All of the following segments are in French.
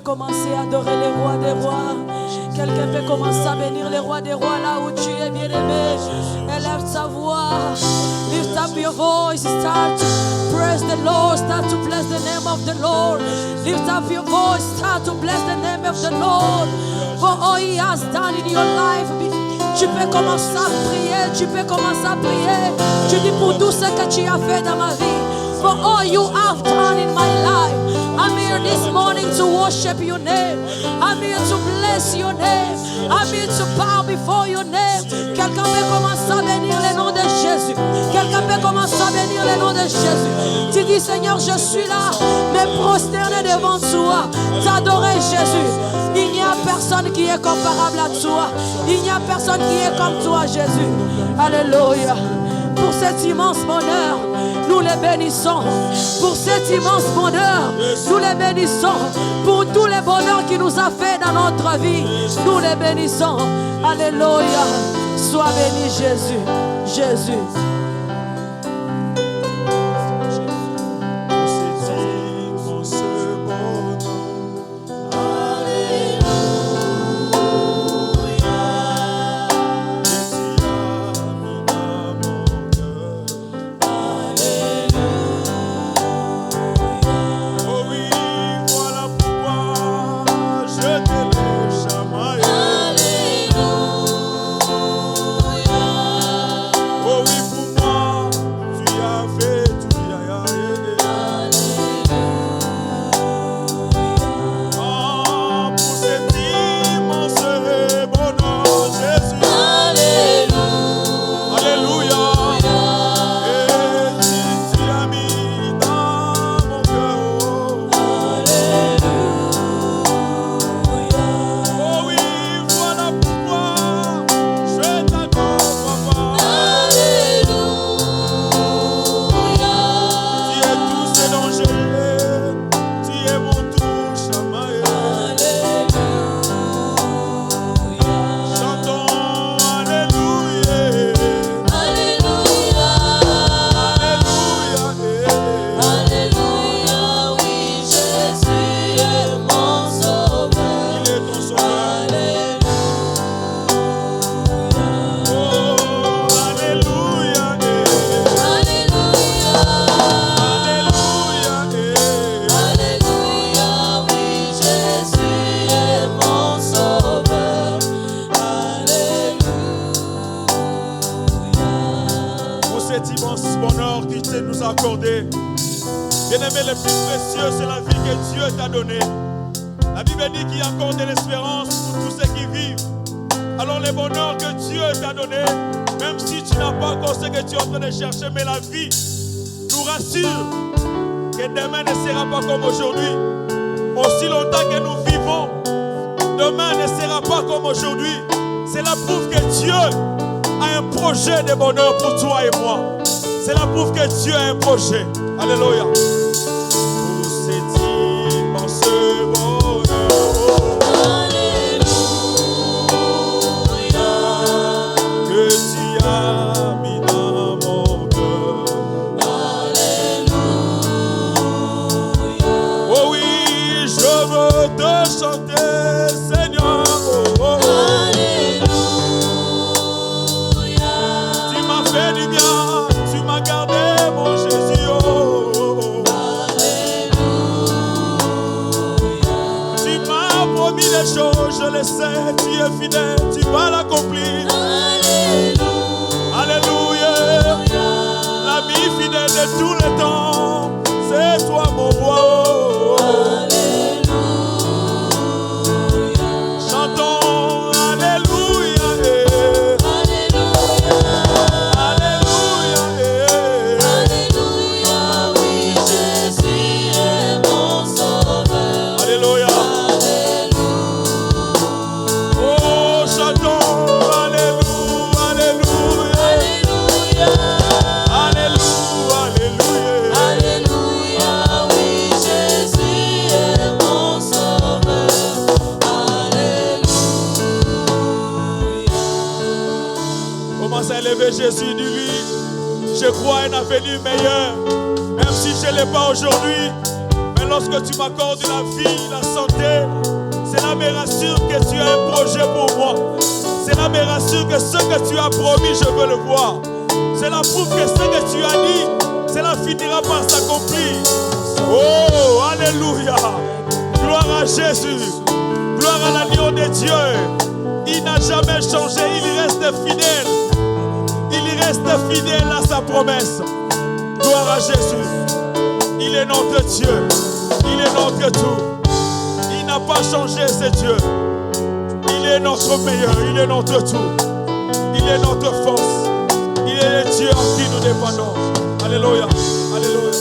commencer à adorer les rois des rois. Quelqu'un peut commencer à bénir les rois des rois là où tu es, bien-aimé. Élève ta voix. Lift up your voice. Start to praise the Lord. Start to bless the name of the Lord. Lift up your voice. Start to bless the name of the Lord. For all He has done in your life. Tu peux commencer à prier. Tu peux commencer à prier. Tu dis pour tout ce que tu as fait dans ma vie. For all you have done in my life. I'm here this morning to worship your name. I'm here to bless your name. I'm here to bow before your name. Quelqu'un peut commencer à bénir le nom de Jésus. Quelqu'un peut commencer à bénir le nom de Jésus. Tu dis Seigneur, je suis là, me prosterner devant toi, t'adorer Jésus. Il n'y a personne qui est comparable à toi. Il n'y a personne qui est comme toi, Jésus. Alléluia. Pour cet immense bonheur, nous les bénissons. Pour cet immense bonheur, nous les bénissons. Pour tous les bonheurs qu'il nous a fait dans notre vie, nous les bénissons. Alléluia. Sois béni Jésus. Jésus. Bien-aimé, le plus précieux, c'est la vie que Dieu t'a donnée. La Bible dit qu'il y a encore de l'espérance pour tous ceux qui vivent. Alors les bonheurs que Dieu t'a donnés, même si tu n'as pas encore ce que tu es en train de chercher, mais la vie nous rassure que demain ne sera pas comme aujourd'hui. Aussi longtemps que nous vivons, demain ne sera pas comme aujourd'hui. Cela prouve que Dieu a un projet de bonheur pour toi et moi. Cela prouve que Dieu a un projet. Alléluia. Pour cet immense bonheur. Alléluia. Que tu as mis dans mon cœur. Alléluia. Oh oui, je veux te chanter, Seigneur. Oh, oh. Alléluia. Tu m'as fait du bien. Tu m'as gardé, mon Jésus. Oh, oh, oh. Alléluia. Tu m'as promis des choses, je le sais. Tu es fidèle, tu vas l'accomplir. Alléluia. Alléluia. L'ami fidèle de tout le temps, c'est toi mon roi. Oh, oh. Alléluia. Chantons Alléluia. Alléluia. Alléluia. Alléluia. Oui, Jésus est mon sauveur. Alléluia. Oh, chantons Alléluia. Alléluia. Alléluia. Alléluia. Alléluia. Oui, Jésus est mon sauveur. Alléluia. Commence à élever Jésus, dis-lui, je crois à un avenir meilleur. Même si je ne l'ai pas aujourd'hui, Mais lorsque tu m'accordes la vie, la santé, cela me rassure que tu as un projet pour moi. Cela me rassure que ce que tu as promis, je veux le voir. Cela prouve que ce que tu as dit, cela finira par s'accomplir. Oh, alléluia. Gloire à Jésus. Gloire à l'agneau de Dieu. Il n'a jamais changé, il reste fidèle. Il reste fidèle à sa promesse. Gloire à Jésus. Il est notre Dieu. Il est notre tout. Il n'a pas changé, c'est Dieu. Il est notre meilleur. Il est notre tout. Il est notre force. Il est le Dieu en qui nous dépendons. Alléluia. Alléluia.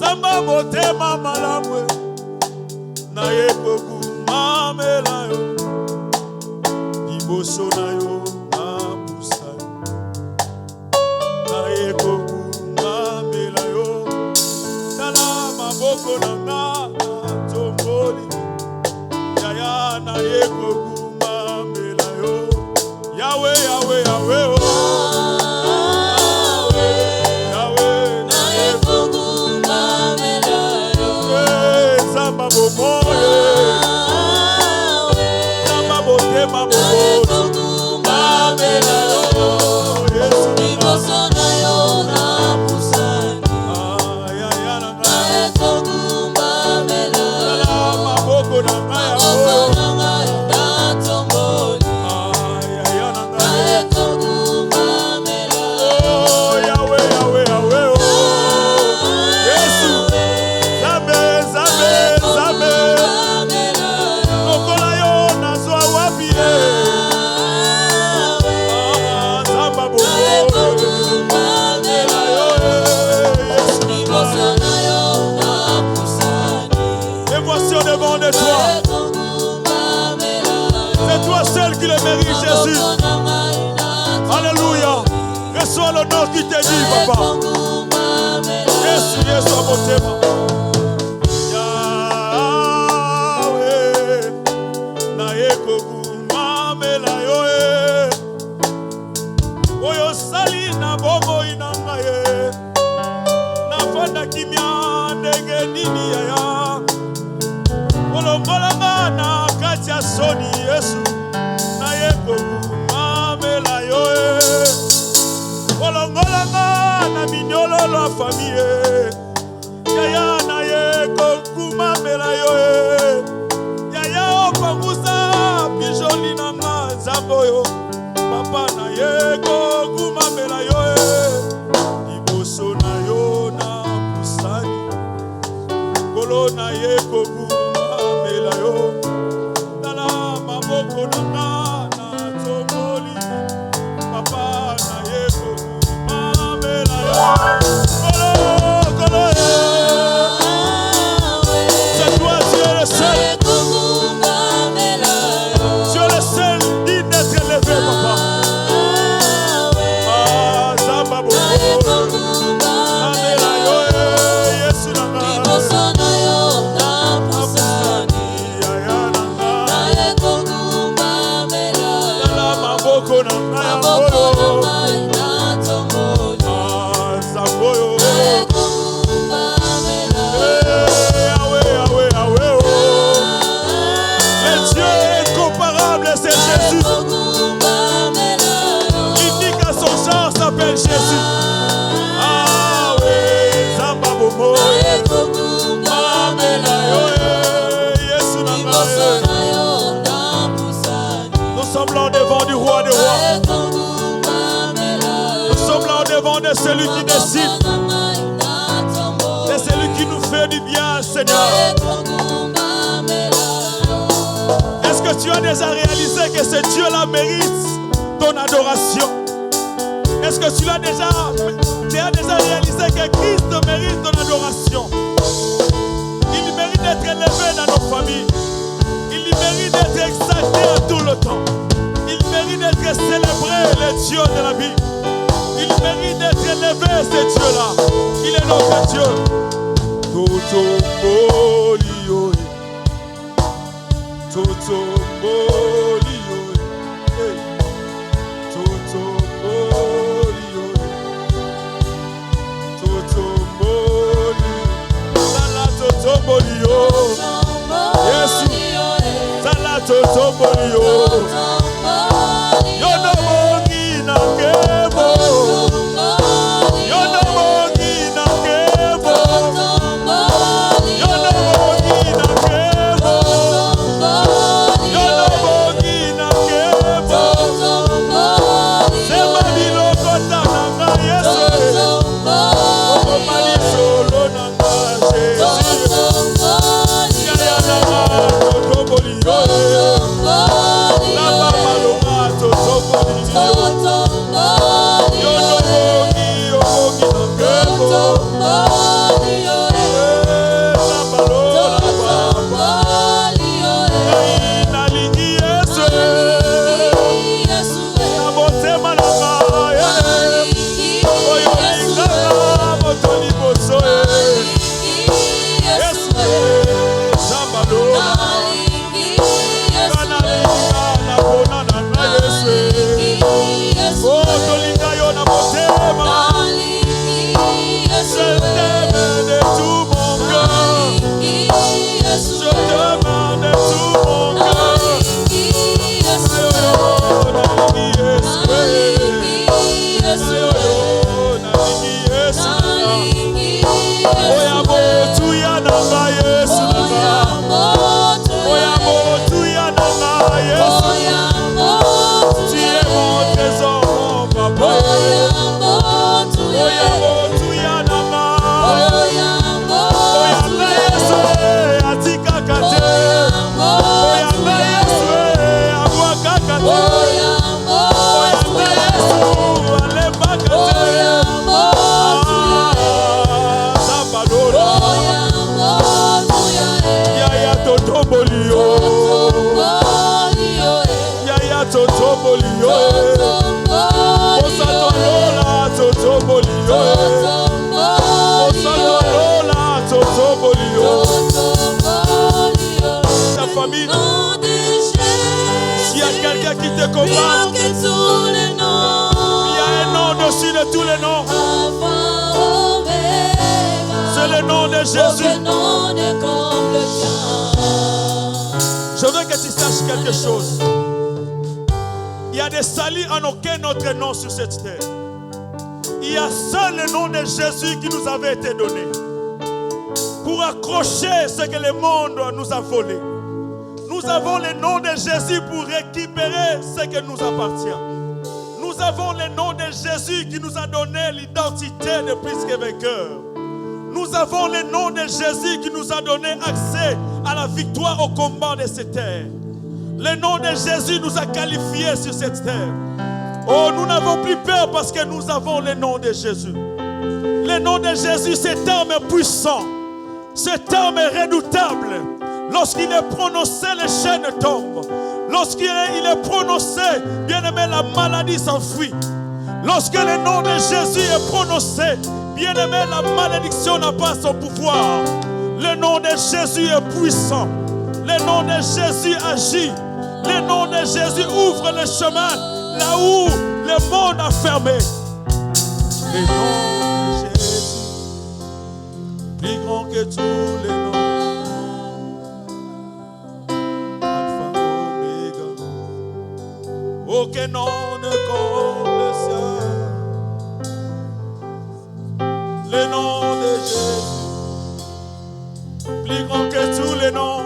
Zamba motema malamwe na yekoku mamela yo iboso na yo na pusa na yekoku mamela yo tala maboko na nga tomboli yaya na yekoku mamela yo Yahweh Yahweh Yahweh oh Jésus. Alléluia. Reçois l'honneur qui t'est dit, papa. Jésus, Jésus, à mon thème. Yahweh, nayekoku mamela yoe. Oyo sali na bomo inanga ye. Nafanda kimya ndenge nini yaya. Olongolanga na kati ya soni Yesu. Mamela yoe olongolanga na minyololo a famille yaya na ye kokumamela yoe yaya opangusa bijoli nanga nzambo yo papa na ye kokumamela yoe liboso na yo na pusani kolo na ye kokumamela yo tala maboko nanga Jésus. Ah oui, Zamba Bobo. Nous sommes là devant du roi des rois. Nous sommes là devant de celui qui décide. C'est celui qui nous fait du bien, Seigneur. Est-ce que tu as déjà réalisé que ce Dieu-là mérite ton adoration? Est-ce que tu as déjà réalisé que Christ mérite ton adoration? Il mérite d'être élevé dans nos familles. Il mérite d'être exalté à tout le temps. Il mérite d'être célébré, le Dieu de la Bible. Il mérite d'être élevé, ce Dieu-là. Il est notre Dieu. Toto Bolio. Toto Bolio. totombolio. Yesu. Zala totombolio. Yono mongi na kebo. Yono mongi na kebo. Yono mongi na kebo. Yono mongi na kebo. Sema biloko tananga Yesu. Okomali solo nanga Jésus. Yaya nanga totombolio. Laba maloma totombolio. Yono mongi na kebo. Je veux que tu saches quelque chose. Il y a des salis en aucun autre nom sur cette terre. Il y a seul le nom de Jésus qui nous avait été donné pour accrocher ce que le monde nous a volé. Nous avons le nom de Jésus pour récupérer ce qui nous appartient. Nous avons le nom de Jésus qui nous a donné l'identité de plus que vainqueur. Nous avons le nom de Jésus qui nous a donné accès à la victoire au combat de cette terre. Le nom de Jésus nous a qualifiés sur cette terre. Oh, nous n'avons plus peur parce que nous avons le nom de Jésus. Le nom de Jésus, cet homme est puissant. Cet homme est redoutable. Lorsqu'il est prononcé, les chaînes tombent. Lorsqu'il est prononcé, bien aimé, la maladie s'enfuit. Lorsque le nom de Jésus est prononcé, bien aimé, la malédiction n'a pas son pouvoir. Le nom de Jésus est puissant. Le nom de Jésus agit. Le nom de Jésus ouvre le chemin là où le monde a fermé. Le nom de Jésus, plus grand que tous les noms. Alpha, Omega. Aucun nom ne comme le sien. Le nom de Jésus, plus grand que tous les noms,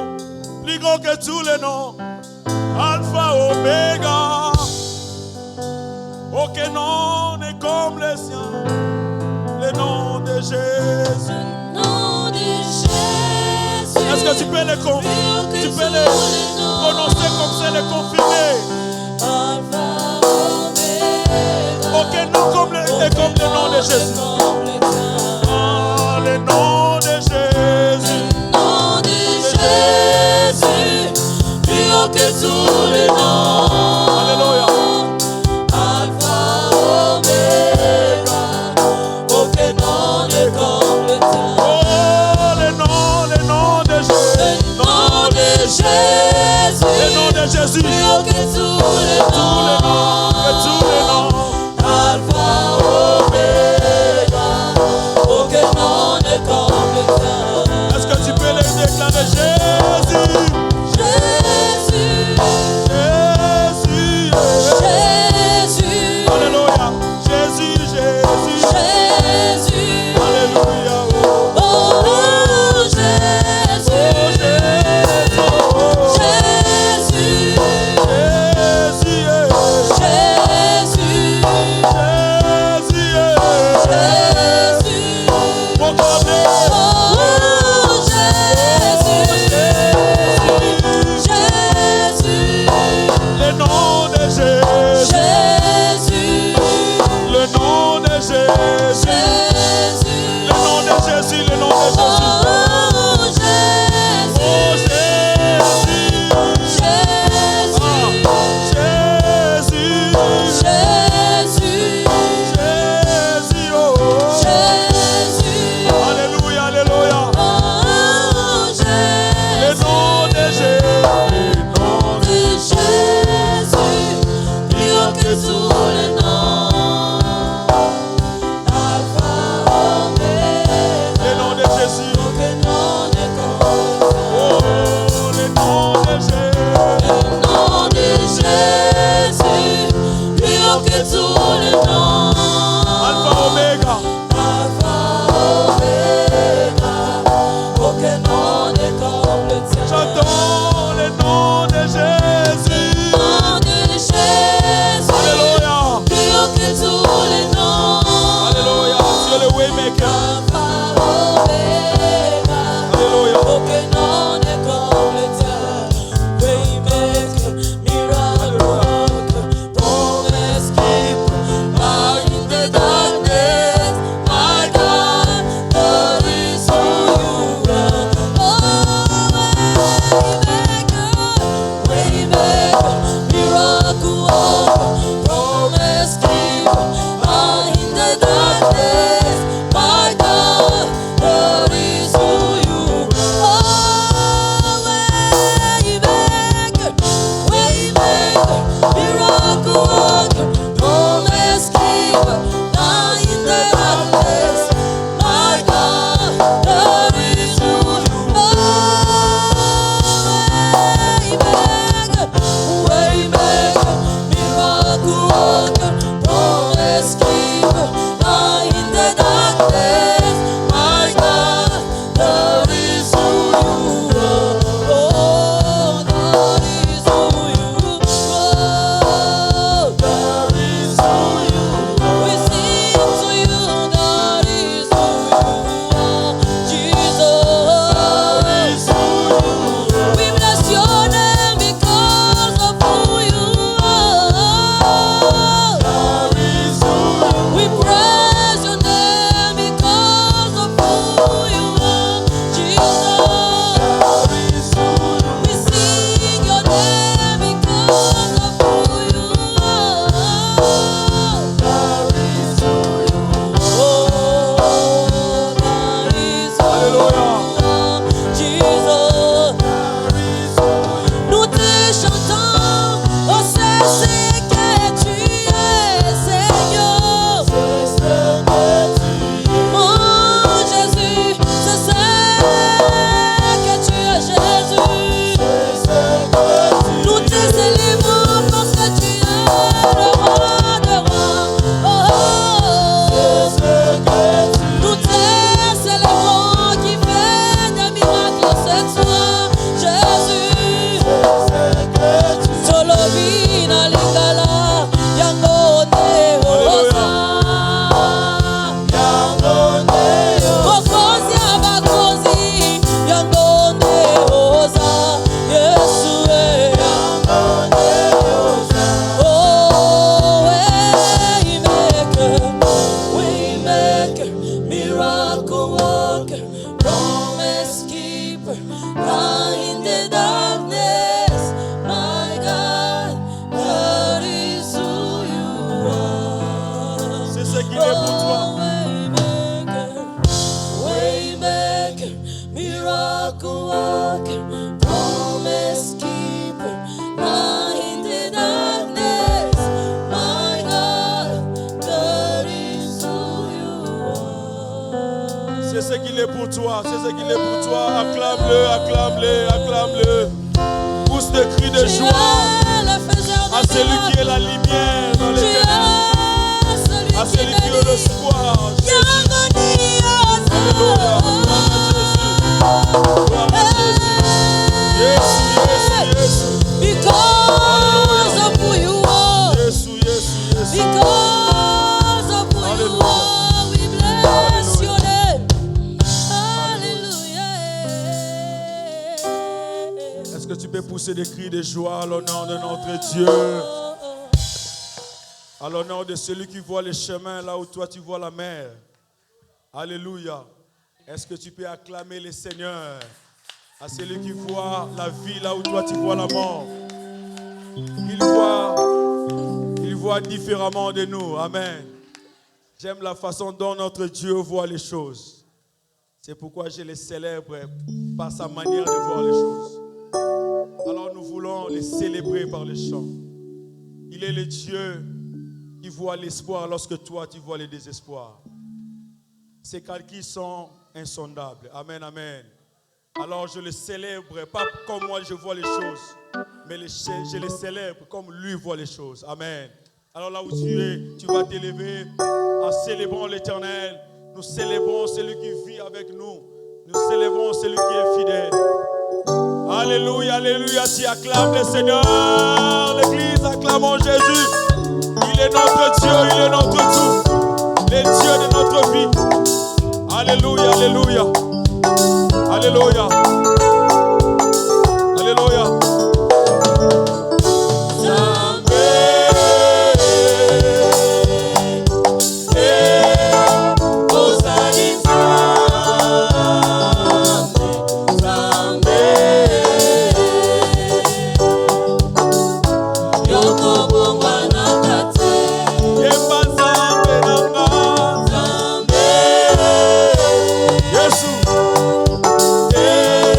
plus grand que tous les noms. Alpha, Omega. Aucun nom n'est comme le sien. Le nom de Jésus. Le nom de Jésus. Est-ce que tu peux le prononcer comme ça, le confirmer? Alpha, Omega. Aucun nom est comme le nom de Jésus. Ah, le nom de Jésus. Le nom de Jésus. Plus haut que tous les noms. Alléluia. Alpha, Omega. Aucun nom n'est comme le tien. Oh, le nom de Jésus. Le nom de Jésus. Le nom de Jésus. Plus haut que tous les noms. Tous les noms. Alpha, Omega. Aucun nom n'est comme le tien. Est-ce que tu peux le miracle worker, promise keeper, light in the darkness. My God, that is who you are. C'est ce qu'il est pour toi. Waymaker, miracle worker, promise keeper, light in the darkness. My God, that is who you are. C'est ce qu'il est pour toi. C'est ce qu'il est pour toi. Acclame-le, acclame-le, acclame-le. Pousse des cris de joie à celui qui est la lumière dans les ténèbres, à celui qui est l'espoir. Alléluia. Gloire à Jésus. Jésus, Jésus, Jésus. Because of who you are. Jésus, Jésus, Jésus. Because of who you are, we bless your name. Hallelujah. Est-ce que tu peux pousser des cris de joie à l'honneur de notre Dieu, à l'honneur de celui qui voit les chemins là où toi tu vois la mer? Alléluia. Est-ce que tu peux acclamer le Seigneur, à celui qui voit la vie là où toi tu vois la mort? Il voit différemment de nous. Amen. J'aime la façon dont notre Dieu voit les choses. C'est pourquoi je le célèbre par sa manière de voir les choses. Alors nous voulons les célébrer par le chant. Il est le Dieu qui voit l'espoir lorsque toi tu vois le désespoir. Ses calculs sont insondables. Amen, amen. Alors je le célèbre, pas comme moi je vois les choses, mais je le célèbre comme lui voit les choses. Amen. Alors là où tu es, tu vas t'élever en célébrant l'Éternel. Nous célébrons celui qui vit avec nous. Nous célébrons celui qui est fidèle. Alléluia, alléluia. Tu acclames le Seigneur. L'Église, acclamons Jésus. Il est notre Dieu, il est notre tout. Le Dieu de notre vie. Alléluia, alléluia. Alléluia. Alléluia. Yeah.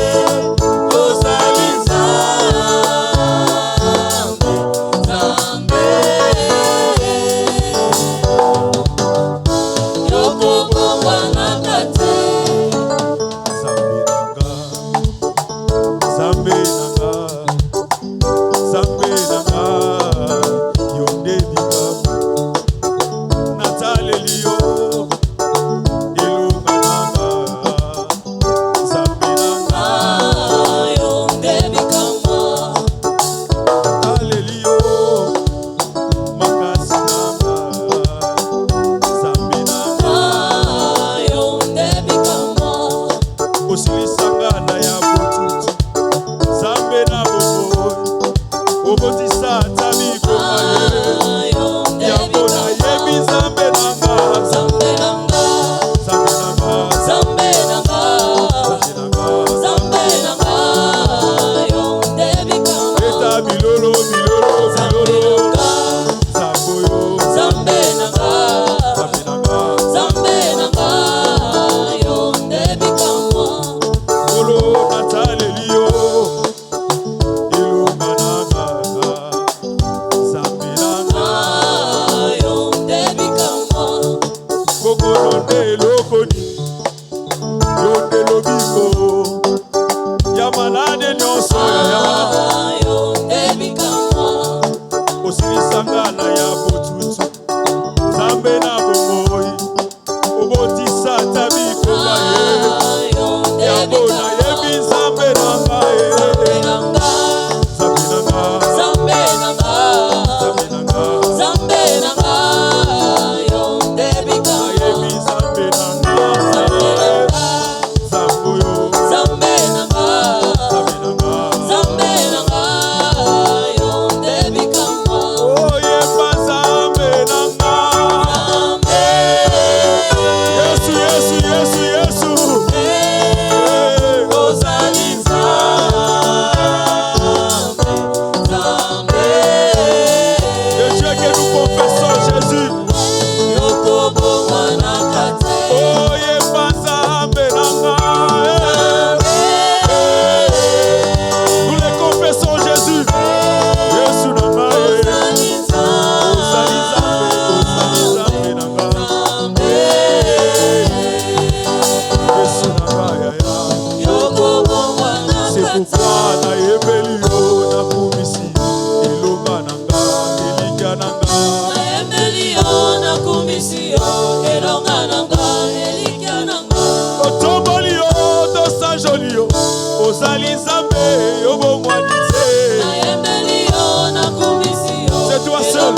C'est toi seul.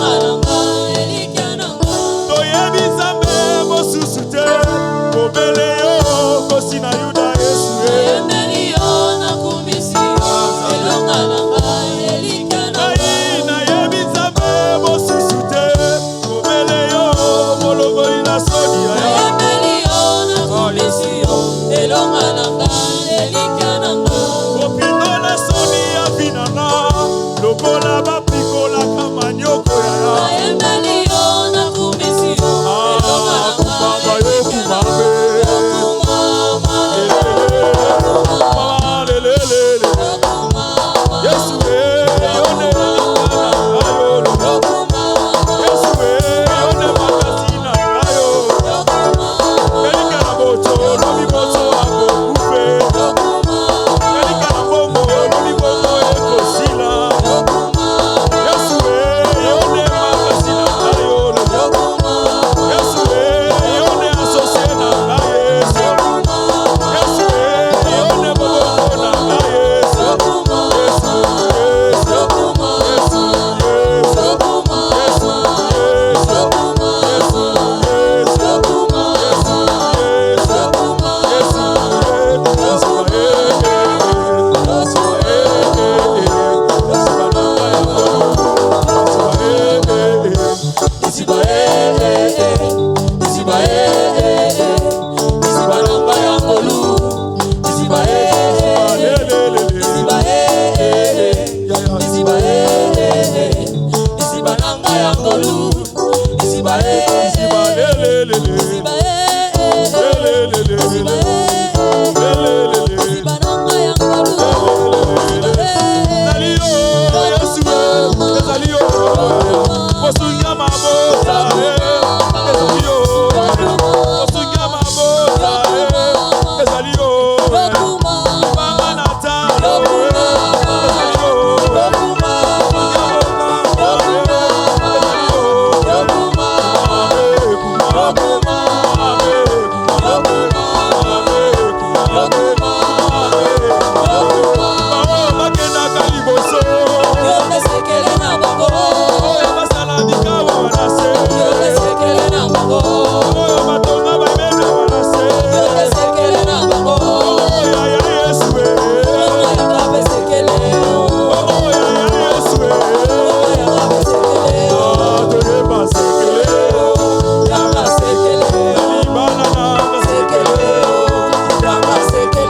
Sekele,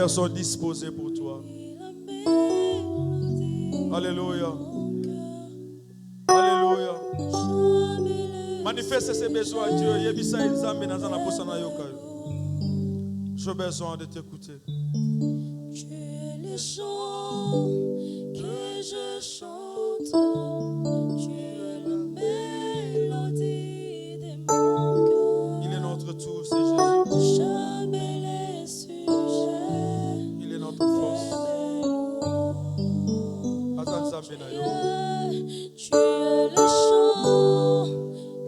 Sont disposés pour toi. Alléluia. Alléluia. Manifeste ses besoins à Dieu. J'ai besoin de t'écouter. Tu es le chant que je chante. Tu es la mélodie de mon cœur. Il est notre tout, c'est Jésus. Jamais les sujets. Il est notre force. Tu es le chant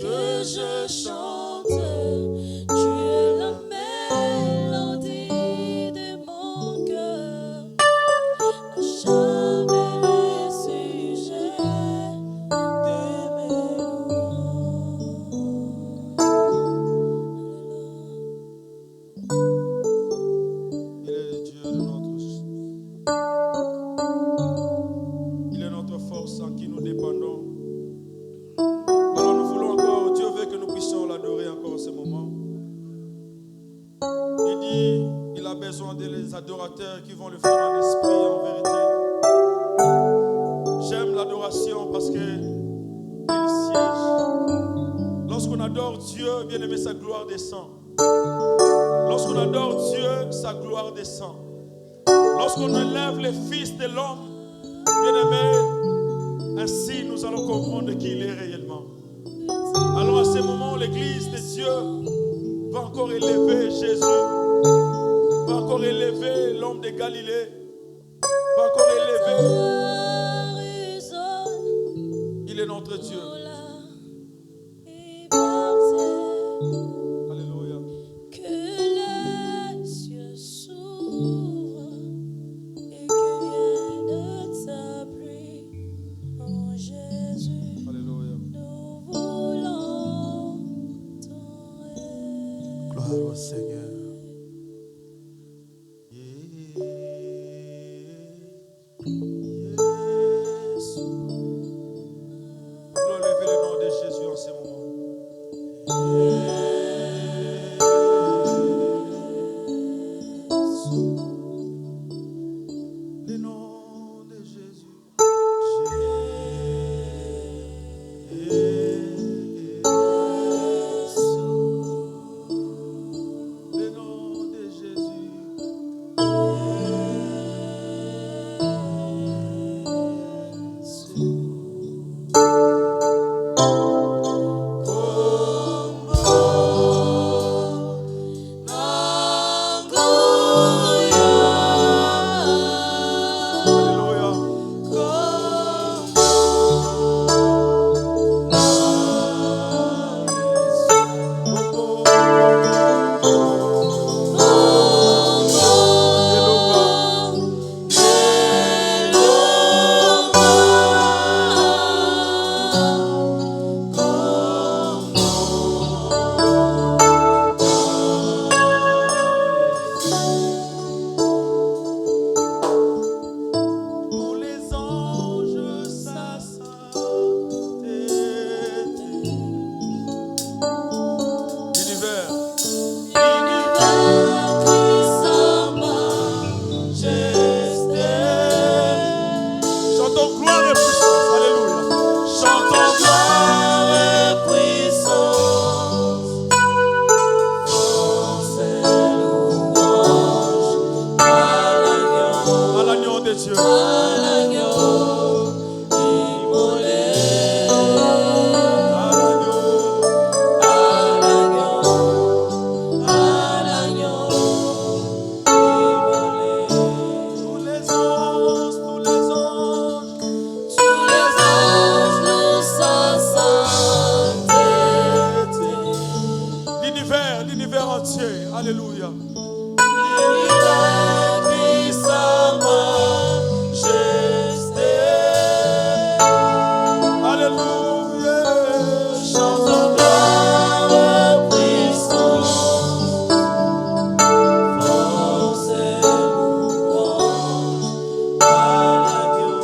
que je chante. Tu es la mélodie de mon cœur. Jamais les sujets. des adorateurs qui vont le faire en esprit et en vérité. J'aime l'adoration parce que il siège. Lorsqu'on adore Dieu, bien aimé, sa gloire descend. Lorsqu'on adore Dieu, sa gloire descend. Lorsqu'on élève les fils de l'homme, bien aimé, ainsi nous allons comprendre qui il est réellement. Alors à ce moment, l'Église de Dieu va encore élever Jésus, va encore élever l'homme de Galilée, va encore élever. Il est notre Dieu. Alléluia. Que les cieux s'ouvrent et que vienne ta pluie, oh Jésus. Alléluia. Nous voulons ton règne. Gloire au Seigneur. Levez le nom de Jésus en ce moment. Le nom de Jésus. Le nom de Jésus. Pour les anges, sa sainteté. L'univers. Chantons gloire et puissance. Alléluia. Chantons gloire et puissance. À l'agneau de Dieu. Tous les anges, l'univers entier. Alléluia. Alléluia. Chantons gloire et puissance. Force et louange à l'agneau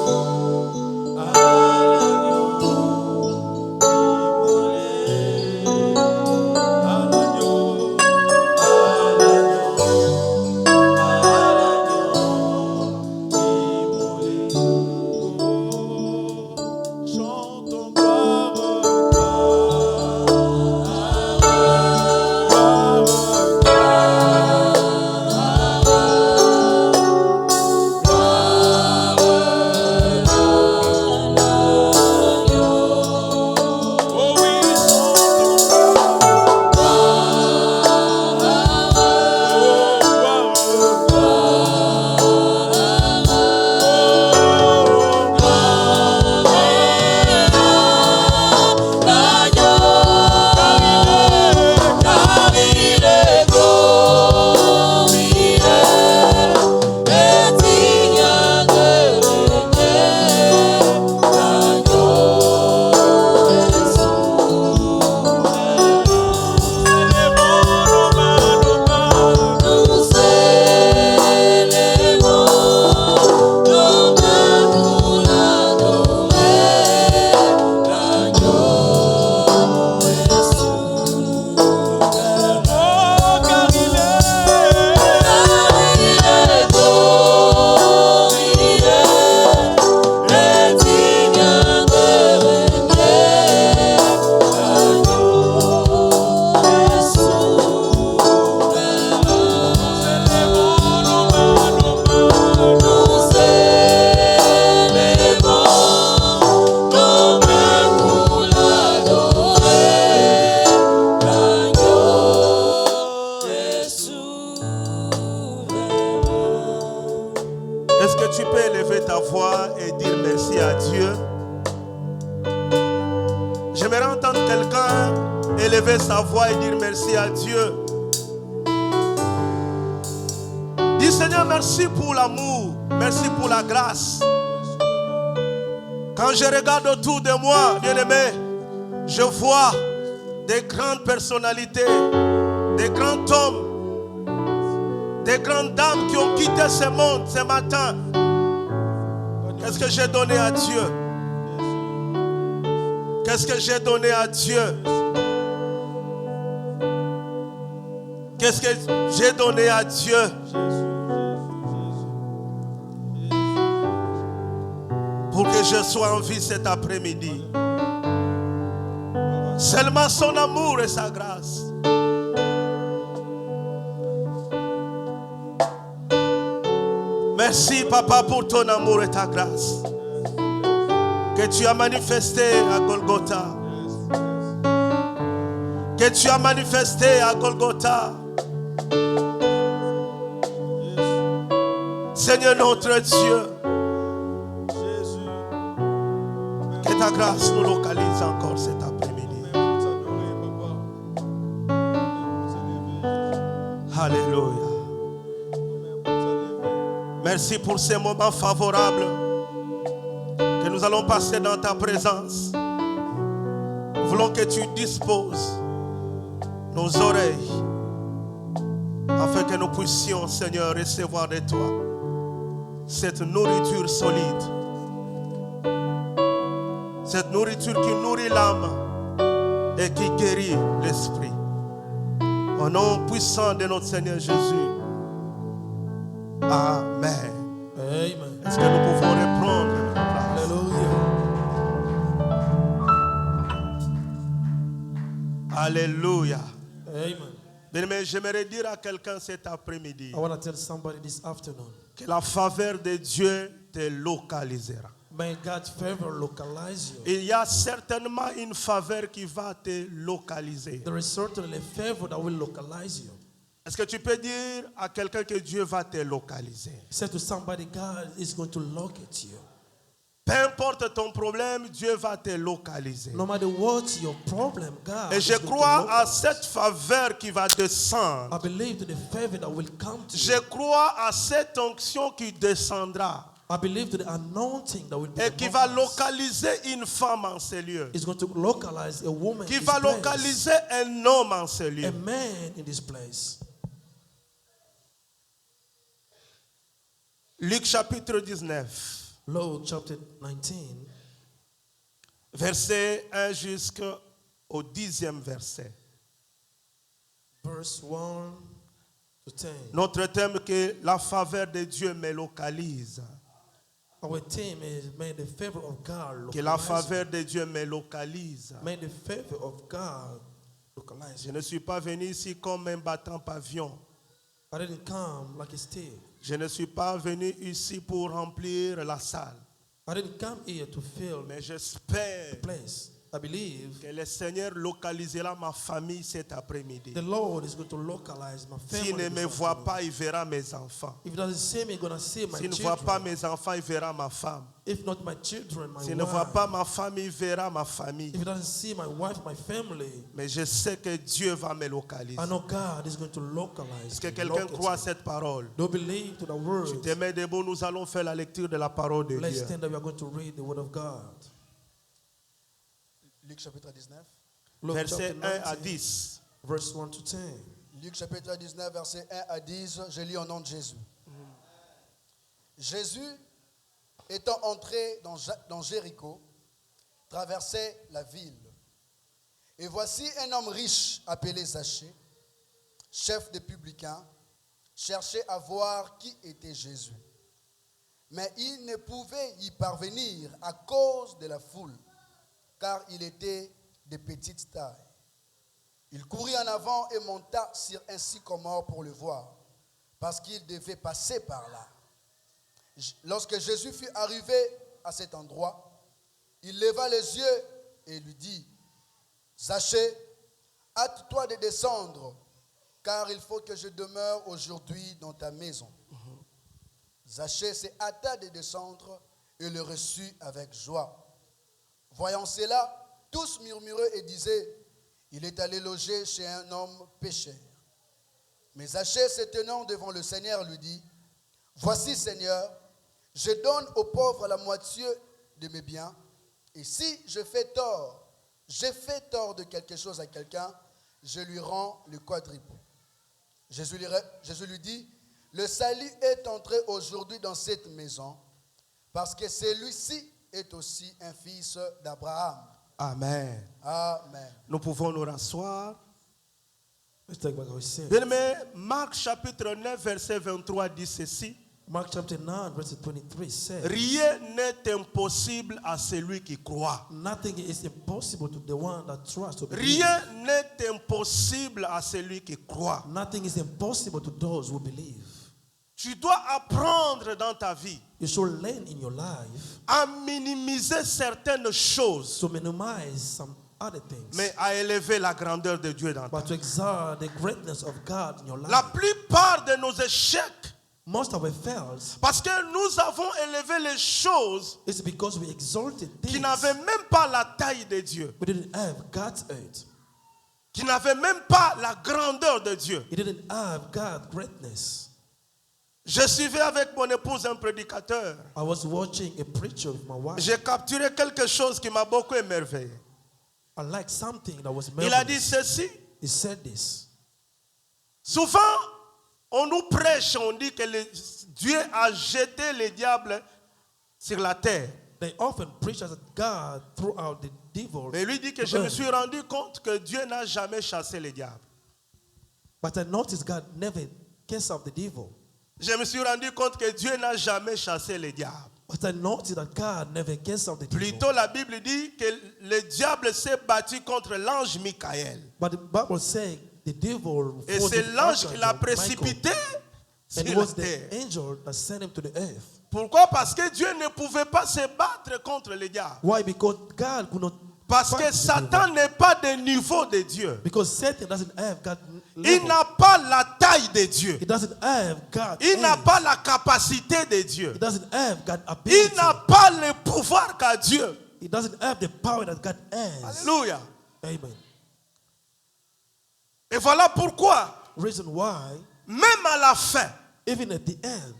immolé. Chantons gloire. J'aimerais entendre quelqu'un élever sa voix et dire merci à Dieu. Dis Seigneur, merci pour l'amour, merci pour la grâce. Quand je regarde autour de moi, bien-aimé, je vois des grandes personnalités, des grands hommes, des grandes dames qui ont quitté ce monde ce matin. Qu'est-ce que j'ai donné à Dieu? Qu'est-ce que j'ai donné à Dieu? Qu'est-ce que j'ai donné à Dieu? Pour que je sois en vie cet après-midi. Seulement son amour et sa grâce. Merci Papa pour ton amour et ta grâce que tu as manifesté à Golgotha. Que tu as manifesté à Golgotha. Seigneur notre Dieu, que ta grâce nous localise encore cet après-midi. Alléluia. Merci pour ces moments favorables que nous allons passer dans ta présence. Nous voulons que tu disposes nos oreilles afin que nous puissions, Seigneur, recevoir de toi cette nourriture solide, cette nourriture qui nourrit l'âme et qui guérit l'esprit. Au nom puissant de notre Seigneur Jésus. Amen. Amen. Est-ce que nous pouvons reprendre notre place? Hallelujah. Alléluia. Amen. Bien-aimé, j'aimerais dire à quelqu'un cet après-midi I want to tell somebody this afternoon. que la faveur de Dieu te localisera. May God's favor localize you. Il y a certainement une faveur qui va te localiser. There is certainly a favor that will localize you. Est-ce que tu peux dire à quelqu'un que Dieu va te localiser? Say to somebody, God is going to locate you. Peu importe ton problème, Dieu va te localiser. No matter what's your problem, God Et is je going to crois à localize. cette faveur qui va I descendre. believe to the favor that will come to Je you. crois à cette onction qui descendra I believe to the anointing that will be et qui va among us. localiser une femme en ces lieux, It's going to localize a woman qui in va this place, localiser un homme en ces a lieux. man in this place. Luc chapitre 19, Luke chapter 19, verset 1 jusqu'au 10e verset. verse 1 to 10. Notre thème est que la faveur de Dieu me localise. Our theme is may the favor of God Que la localize faveur de Dieu me localise. you. May the favor of God localize Je you. ne suis pas venu ici comme un battant pavillon. I didn't come like a steel. Je ne suis pas venu ici pour remplir la salle. I didn't come here to fill Mais the j'espère place. I believe que le Seigneur localisera ma famille cet après-midi. the Lord is going to localize my S'il family. ne me this voit afternoon. pas, il verra mes enfants. If he doesn't see me, he's going to see my S'il ne voit pas children. mes enfants, il verra ma femme. If not my children, my S'il ne voit wife. pas ma femme, il verra ma famille. If he doesn't see my wife, my family, Mais je sais que Dieu va me localiser. I know God is going to localize. Est-ce que me, quelqu'un locate croit à me. cette parole? Do believe to the word. Tu te mets debout, nous allons faire la lecture de la parole de Let's Dieu. stand that we are going to read the word of God. Luc chapitre 19. Luke Verset chapter 1 à 19, 10. verse 1 to 10. Luc chapitre 19, verset 1 à 10, je lis au nom de Jésus. Jésus, étant entré dans Jéricho, traversait la ville. Et voici un homme riche appelé Zachée, chef des publicains, cherchait à voir qui était Jésus. Mais il ne pouvait y parvenir à cause de la foule, car il était de petite taille. Il courut en avant et monta sur un sycomore pour le voir, parce qu'il devait passer par là. Lorsque Jésus fut arrivé à cet endroit, il leva les yeux et lui dit, « Zachée, hâte-toi de descendre, car il faut que je demeure aujourd'hui dans ta maison. » Zachée se hâta de descendre et le reçut avec joie. Voyant cela, Tous murmuraient et disaient, il est allé loger chez un homme pécheur. Mais Zachée, se tenant devant le Seigneur, lui dit, voici, Seigneur, je donne aux pauvres la moitié de mes biens, et si j'ai fait tort de quelque chose à quelqu'un, je lui rends le quadruple. Jésus lui dit, le salut est entré aujourd'hui dans cette maison, parce que celui-ci est aussi un fils d'Abraham. Amen. Amen. Nous pouvons nous rasseoir. Let's take back our sin. Bien-aimé, Marc chapitre 9, verset 23 dit ceci. Mark chapter 9, verse 23 says, Rien n'est impossible à celui qui croit. nothing is impossible to the one that trusts to believe. Rien n'est impossible à celui qui croit. Nothing is impossible to those who believe. Tu dois apprendre dans ta vie You should learn in your life à minimiser certaines choses, to minimize some other things, mais à élever la grandeur de Dieu dans ta but vie. to exalt the greatness of God in your life. La plupart de nos échecs, Most of our fails parce que nous avons élevé les choses is because we exalted qui things n'avaient même pas la taille de Dieu, we didn't have God's earth. qui n'avaient même pas la grandeur de Dieu. We didn't have God's greatness. Je suivais avec mon épouse un prédicateur. I was watching a preacher with my wife. J'ai capturé quelque chose qui m'a beaucoup émerveillé. I liked something that was Il a dit marvelous. ceci. He said this. Souvent, on nous prêche, on dit que Dieu a jeté les diables sur la terre. They often preach that God threw out the devil. Mais lui dit que je me suis rendu compte que Dieu n'a jamais chassé les diables. But I noticed God never cast out the devil. Je me suis rendu compte que Dieu n'a jamais chassé les diables. But I noticed that God never cast out the devil. Plutôt, la Bible dit que le diable s'est battu contre l'ange Michael. But the Bible says the devil Et fought c'est with l'ange qui l'a Archangel précipité Michael, sur and it la was the terre. angel that sent him to the earth. Pourquoi? Parce que Dieu ne pouvait pas se battre contre les diables. Why? Because God could not. Parce fight que the Satan devil. n'est pas de niveau de Dieu. Because Satan doesn't have God. Il level. n'a pas la taille de Dieu. He doesn't have God. Il n'a age. pas la capacité de Dieu. He doesn't have God ability. Il n'a pas le pouvoir qu'a Dieu. He doesn't have the power that God has. Alléluia. Amen. Et voilà pourquoi, Reason why, même à la fin, even at the end,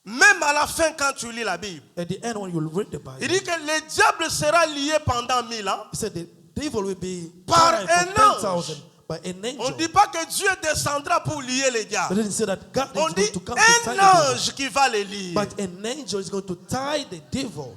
même à la fin quand tu lis la Bible, at the end when you read the Bible, il dit que le diable sera lié pendant 1000 ans. he said the devil will be Par tied un for ange. 10,000 by an On angel. ne dit pas que Dieu descendra pour lier les They diables. didn't say that God On is dit going to come to tie un the devil. ange qui va les lier. But an angel is going to tie the devil.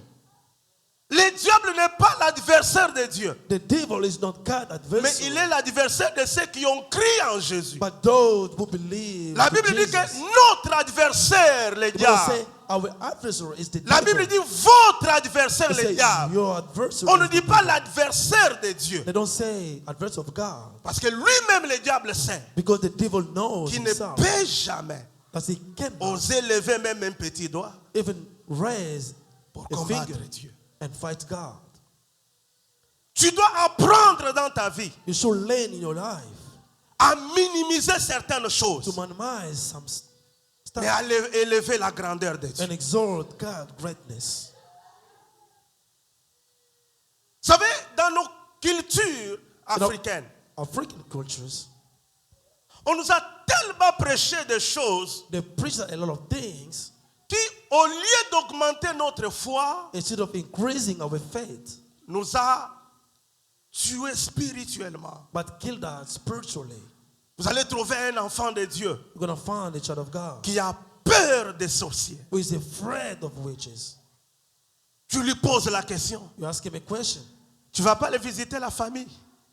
Le diable n'est pas l'adversaire de Dieu, The devil is not God mais adversary, il est l'adversaire de ceux qui ont crié en Jésus. but those who believe La to Bible dit Jesus. que notre adversaire, le The Bible say diable. our adversary is the La devil. Bible dit votre adversaire, It le says diable. your adversary On ne is dit the pas devil. l'adversaire de Dieu. They don't say adversary of God, Parce que lui-même, le diable, sait because the devil knows qu'il ne himself peut jamais that he cannot oser lever même un petit doigt even raise pour a combattre finger Dieu. and fight God. Tu dois apprendre dans ta vie You should learn in your life à minimiser certaines to choses, minimize some stuff mais à élever la grandeur de Dieu. and exalt God's greatness. Vous savez, dans nos cultures africaines, African cultures, on nous a tellement prêché des choses they preach a lot of things qui, au lieu d'augmenter notre foi, instead of increasing our faith, nous a tués spirituellement. but killed us spiritually. Vous allez trouver un enfant de Dieu You're going to find a child of God qui a peur des sorciers. who is afraid of witches. Tu lui poses la question. You ask him a question. Tu ne vas pas aller visiter la famille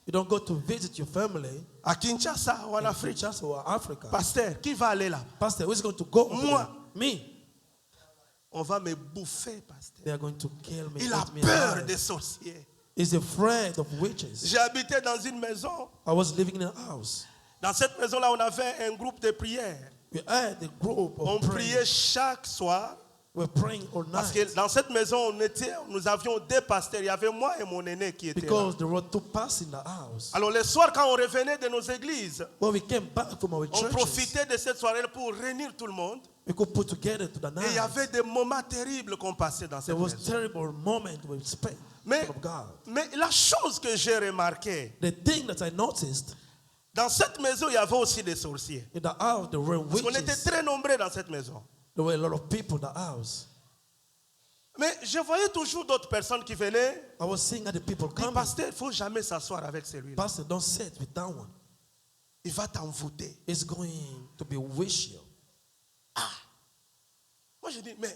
You don't go to visit your family à Kinshasa ou en in Afrique. Kinshasa or Africa. Pasteur, qui va aller là? Pastor, who's going to go? over Moi. there? Me. On va me bouffer, pasteur. They are going to kill me. Il a eat me peur alive. des sorciers. He's afraid of witches. J'ai habité dans une maison. I was living in a house. Dans cette maison-là, on avait un groupe de prière. We had a group On of praying. priait chaque soir. We're praying all Parce night que dans cette maison, nous avions deux pasteurs. Il y avait moi et mon aîné qui étaient là. because there were two pastors in the house. Alors le soir, quand on revenait de nos églises, When we came back from our on churches, profitait de cette soirée pour réunir tout le monde. we could put together to the Et il y night. avait des moments terribles qu'on passait dans cette There was maison. terrible moment we spent. Mais, Son of God. mais la chose que j'ai remarquée, The thing that I noticed dans cette maison, il y avait aussi des sorciers. in the house, there were Parce qu'on était witches. très nombreux dans cette maison. There were a lot of people in the house. Mais je voyais toujours d'autres personnes qui venaient. I was seeing other people Dit, coming. pasteur, il ne faut jamais s'asseoir avec celui-là. Pastor, don't sit with that one. Il va t'envoûter. It's going to bewitch you. Moi, je dis, mais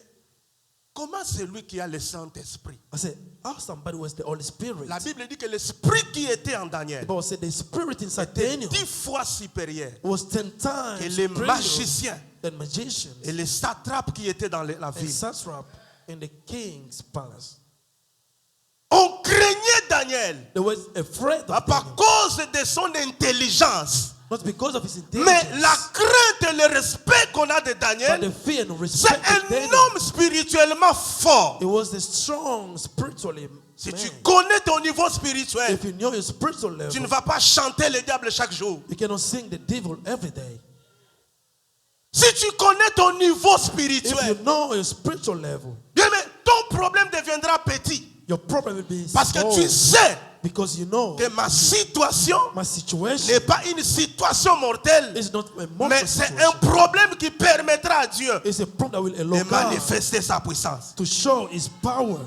comment celui qui a le Saint-Esprit? I said, how somebody was the Holy Spirit? La Bible dit que l'esprit qui était en Daniel The Bible said the spirit inside était Daniel 10 fois supérieur was 10 times que les greater magiciens than magicians et les satrapes qui étaient dans la and ville. satrap in the king's palace. On craignait Daniel, They were afraid pas of par Daniel, cause de son intelligence, not because of his mais intelligence, la crainte et le respect qu'on a de but Daniel. the fear and C'est respect of un Daniel. homme spirituellement fort. It was the strong spiritually Si tu man. connais ton niveau spirituel, If you know your spiritual tu ne level, vas pas chanter le diable chaque jour. you cannot sing the devil every day. Si tu connais ton niveau If you spirituel, know your spiritual level, bien, mais ton problème deviendra petit. your problem will be Parce que small tu sais because you know que ma situation my situation n'est pas une situation mortelle, is not a mais mortal c'est un situation. problème qui permettra à Dieu It's a problem that will de allow God manifester sa puissance. to show his power.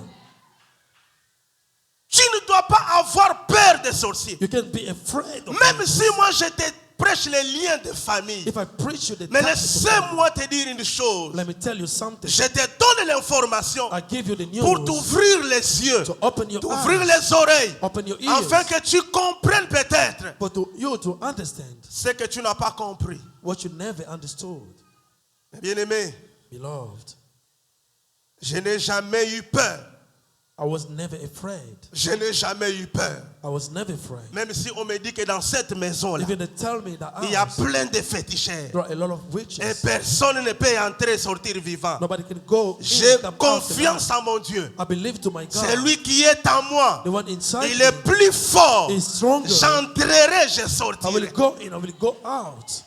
Tu ne dois pas avoir peur des sorciers. You can be afraid of Même them. si moi je te prêche les liens de famille. If I preach you the Mais topic of family, laissez-moi te dire une chose. let me tell you something. Je te donne l'information I give you the news pour t'ouvrir les yeux, to open your t'ouvrir eyes, les oreilles, open your ears, afin que tu comprennes peut-être but to you to understand ce que tu n'as pas compris. what you never understood. Bien-aimé, Beloved, je n'ai jamais eu peur. I was never afraid. Je n'ai jamais eu peur. I was never afraid. Même si on me dit que dans cette maison-là, Even they tell me that il y a house, plein de féticheurs. there are a lot of Et witches. personne ne peut entrer et sortir vivant. Nobody can go in, J'ai come out confiance alive. en mon Dieu. I believe to my C'est God. lui qui est en moi. The one inside Il me est plus fort. is stronger. J'entrerai, je I will sortirai. go in, I will go out.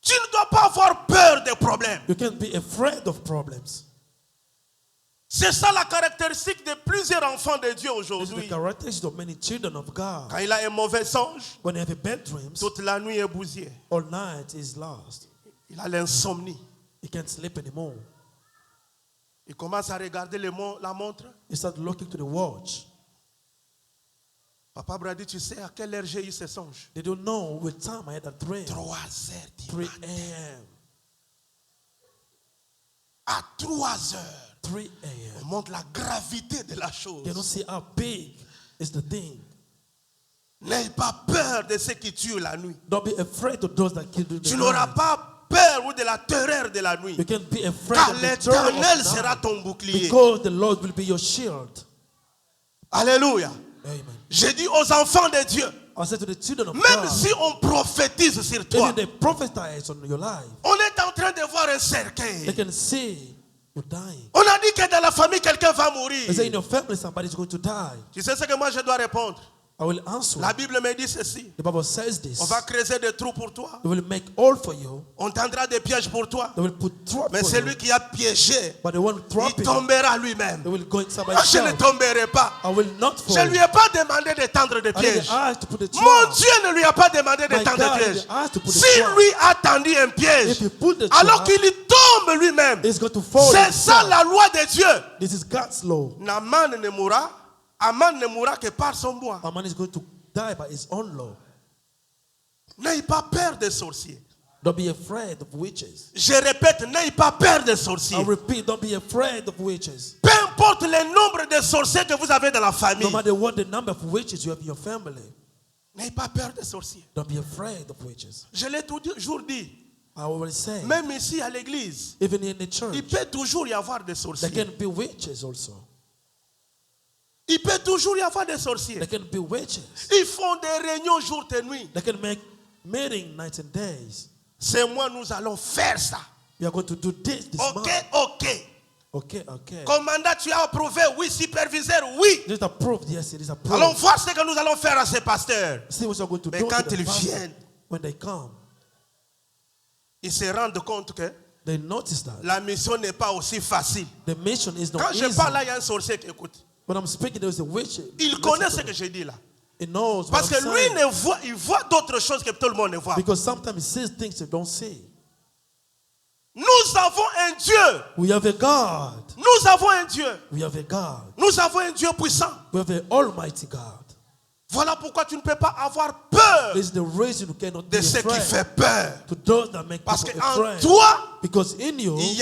Tu ne dois pas avoir peur des problèmes. You can't be afraid of problems. C'est ça la caractéristique de plusieurs enfants de Dieu This is the aujourd'hui. characteristic of many children of God. Quand il a un mauvais songe, When they have a bad dreams, toute la nuit est bousillée. all night is lost. Il a l'insomnie. He can't sleep anymore. Il commence à regarder la montre. He starts looking to the watch. Papa Brady, tu sais à quelle heure j'ai eu ce songe? They don't know what time I had that dream. 3 heures du 3 matin. a.m. À 3 heures. 3 On a.m. montre la gravité de la chose. You don't see how big is the thing. N'aie pas peur de ceux qui tuent la nuit. Don't be afraid of those that kill you. Tu n'auras pas peur ou de la terreur de la nuit. You can't be afraid Car of the terror of l'Éternel night, sera ton bouclier. because the Lord will be your shield. Alléluia. Amen. J'ai dit aux enfants de Dieu, I said to the children of même God, si on prophétise sur toi, even they prophesize on your life, on est en train de voir un they cercueil. can see you dying. On a dit que dans la famille, quelqu'un va mourir. They say in your family somebody is going to die. Tu sais ce que moi je dois répondre? I will answer. La Bible me dit ceci. The Bible says this. On va creuser des trous pour toi. They will make all for you. On tendra des pièges pour toi. They will put trap Mais for celui you. qui a piégé, But the one il trapping, tombera lui-même. they will go inside Moi, je ne myself. tomberai pas. I will not fall. Je ne lui ai pas demandé de tendre des I didn't pièges. ask to put the Mon trap. Dieu ne lui a pas demandé de My tendre God des pièges. didn't ask to put the Si trap. lui a tendu un piège, If you put the alors trap, qu'il y tombe lui-même, it's going to fall. c'est ça himself. la loi de Dieu. This is God's law. Aman ne mourra que par son bois. A man is going to die by his own law. N'aie pas peur des sorciers. Don't be afraid of witches. Je répète, n'aie pas peur des sorciers. I repeat, don't be afraid of witches. Peu importe le nombre de sorciers que vous avez dans la famille, No matter what the number of witches you have in your family, n'aie pas peur des sorciers. don't be afraid of witches. Je l'ai toujours dit, I already say, même ici à l'église, even in the church, il peut toujours y avoir des there sorciers. can be witches also. Il peut toujours y avoir des sorciers. There can be witches. Ils font des réunions jour et nuit. They can make meeting nights and days. C'est moi, nous allons faire ça. We are going to do this Ok, month. ok. Okay, okay. Commandant, tu as approuvé? Oui. Superviseur? Oui. It is approved. Yes, it is approved. Allons voir ce que nous allons faire à ces pasteurs. See what you're going to Mais do quand to the ils pastor viennent, when they come. ils se rendent compte que They noticed that la mission n'est pas aussi facile. the mission is Quand not je easy. parle là, il y a un sorcier qui écoute. When I'm speaking, there's a witch. Il connaît ce que je dis là. He knows what Parce que I'm lui, saying. il voit d'autres choses que tout le monde ne voit. Because sometimes he sees things you don't see. Nous avons un Dieu. We have a God. Nous avons un Dieu. We have a God. Nous avons un Dieu puissant. We have an Almighty God. Voilà pourquoi tu ne peux pas avoir peur This is the reason you cannot be de ce qui afraid fait peur. to those that make Parce people qu'en afraid. toi, Because in you, il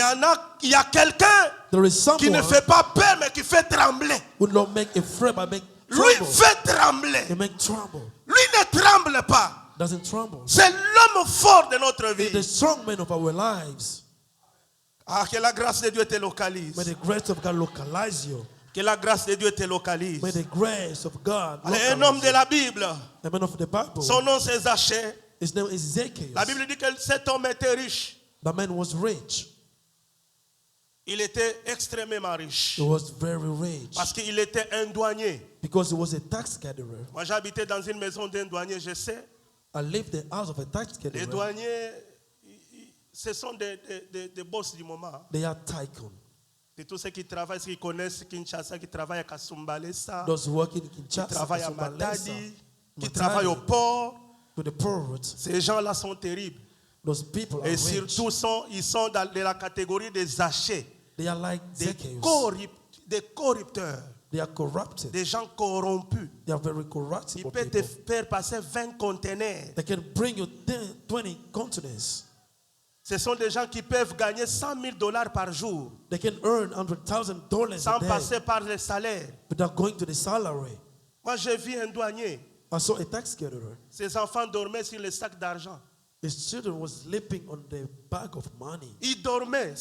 y a quelqu'un there is qui ne someone fait pas peur mais qui fait trembler. who don't make afraid but make Lui tremble. fait trembler. He make tremble. Lui ne tremble pas. Doesn't tremble. C'est l'homme fort de notre He is the vie. strong man of our lives. Ah, que la grâce de Dieu te localise. May the grace of God localize you. Que la grâce de Dieu te localise. May the grace of God Allez, un localize homme de you. la Bible, A man of the Bible. son nom c'est Zachée. His name is Zacchaeus. La Bible dit que cet homme était riche. The man was rich. Il était extrêmement riche. He was very rich. Parce qu'il était un douanier. Because he was a tax gatherer. Moi, j'habitais dans une maison d'un douanier, je sais. I lived in the house of a tax Les gatherer. douaniers, ce sont des boss du moment. They are tycoon. C'est tous ceux qui travaillent, ceux qui connaissent Kinshasa, qui travaillent à Kasumbalesa, Those working in qui Kinshasa, travaillent à Kasumbalesa, Matadi, qui Matadi, travaillent au port. to the port. Ces gens-là sont terribles. Those people are Et rich. surtout, ils sont de la catégorie des Zachées, They are like des Zacchaeus. corrupteurs, They are corrupted. des gens corrompus. They are very Ils corruptible peuvent te people. faire passer 20 conteneurs. They can bring you 20 continents. Ce sont des gens qui peuvent gagner $100,000 par jour They can earn $100,000 sans a day passer par le salaire. without going to the salary. Moi, j'ai vu un douanier. I saw a tax gatherer. Ses enfants dormaient sur le sac d'argent. His children was sleeping on the bag of money. Ils dormaient.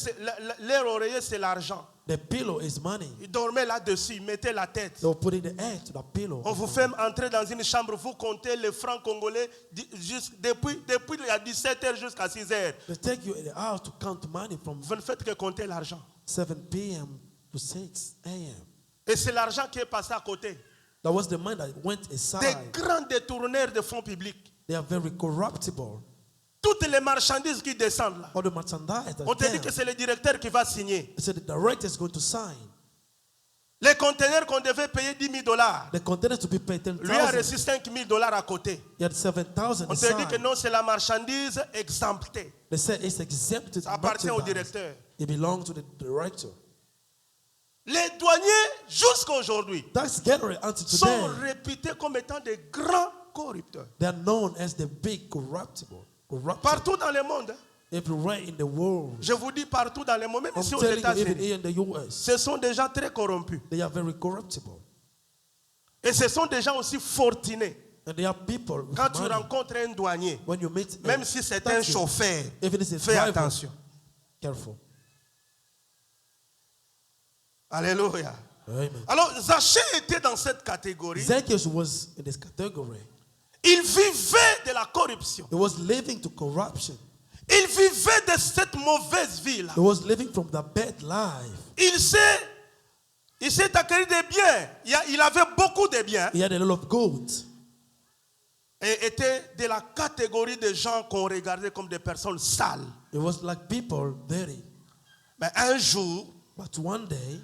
Leur oreiller, c'est l'argent. The pillow is money. Ils dormaient là-dessus. Ils mettaient la tête. They were putting the head to the pillow. On vous fait entrer dans une chambre. Vous comptez les francs congolais depuis il y a 17h jusqu'à 6h. They take you in the house to count money from Vous ne faites que compter l'argent. 7 p.m. to 6 a.m. Et c'est l'argent qui est passé à côté. That was the money that went Des aside. grands détourneurs de fonds publics. They are very corruptible. Toutes les marchandises qui descendent là. All the merchandise that On te dit came, que c'est le directeur qui va signer. they said the director is going to sign. Les conteneurs qu'on devait payer $10,000. The container to be paid Lui a 10,000. reçu $5,000 à côté. He had 7,000 On te dit que inside. non, c'est la marchandise exemptée. They said it's exempted Ça appartient au merchandise. directeur. It belongs to the director. Les douaniers, jusqu'à aujourd'hui, Tax gathering until sont today, réputés comme étant des grands corrupteurs. they are known as the big corruptible. Partout dans le monde. Everywhere in the world. Je vous dis partout dans le monde, même I'm ici aux telling you, even États-Unis. here in the US, Ce sont des gens très corrompus. they are very corruptible. Et ce sont des gens aussi fortunés. And they are people with Quand tu money. rencontres un douanier, When you meet a même si c'est un taxi, chauffeur, even if it's a fais driver, attention. careful. Alléluia. Amen. Alors, Zachée était dans cette catégorie. Zacchaeus was in this category. Il vivait de la corruption. He was living to corruption. Il vivait de cette mauvaise vie-là. He was living from the bad life. Il s'est acquis des biens. Il avait beaucoup de biens. He had a lot of goods. Et était de la catégorie de gens qu'on regardait comme des personnes sales. It was like people dirty. Mais un jour, But one day,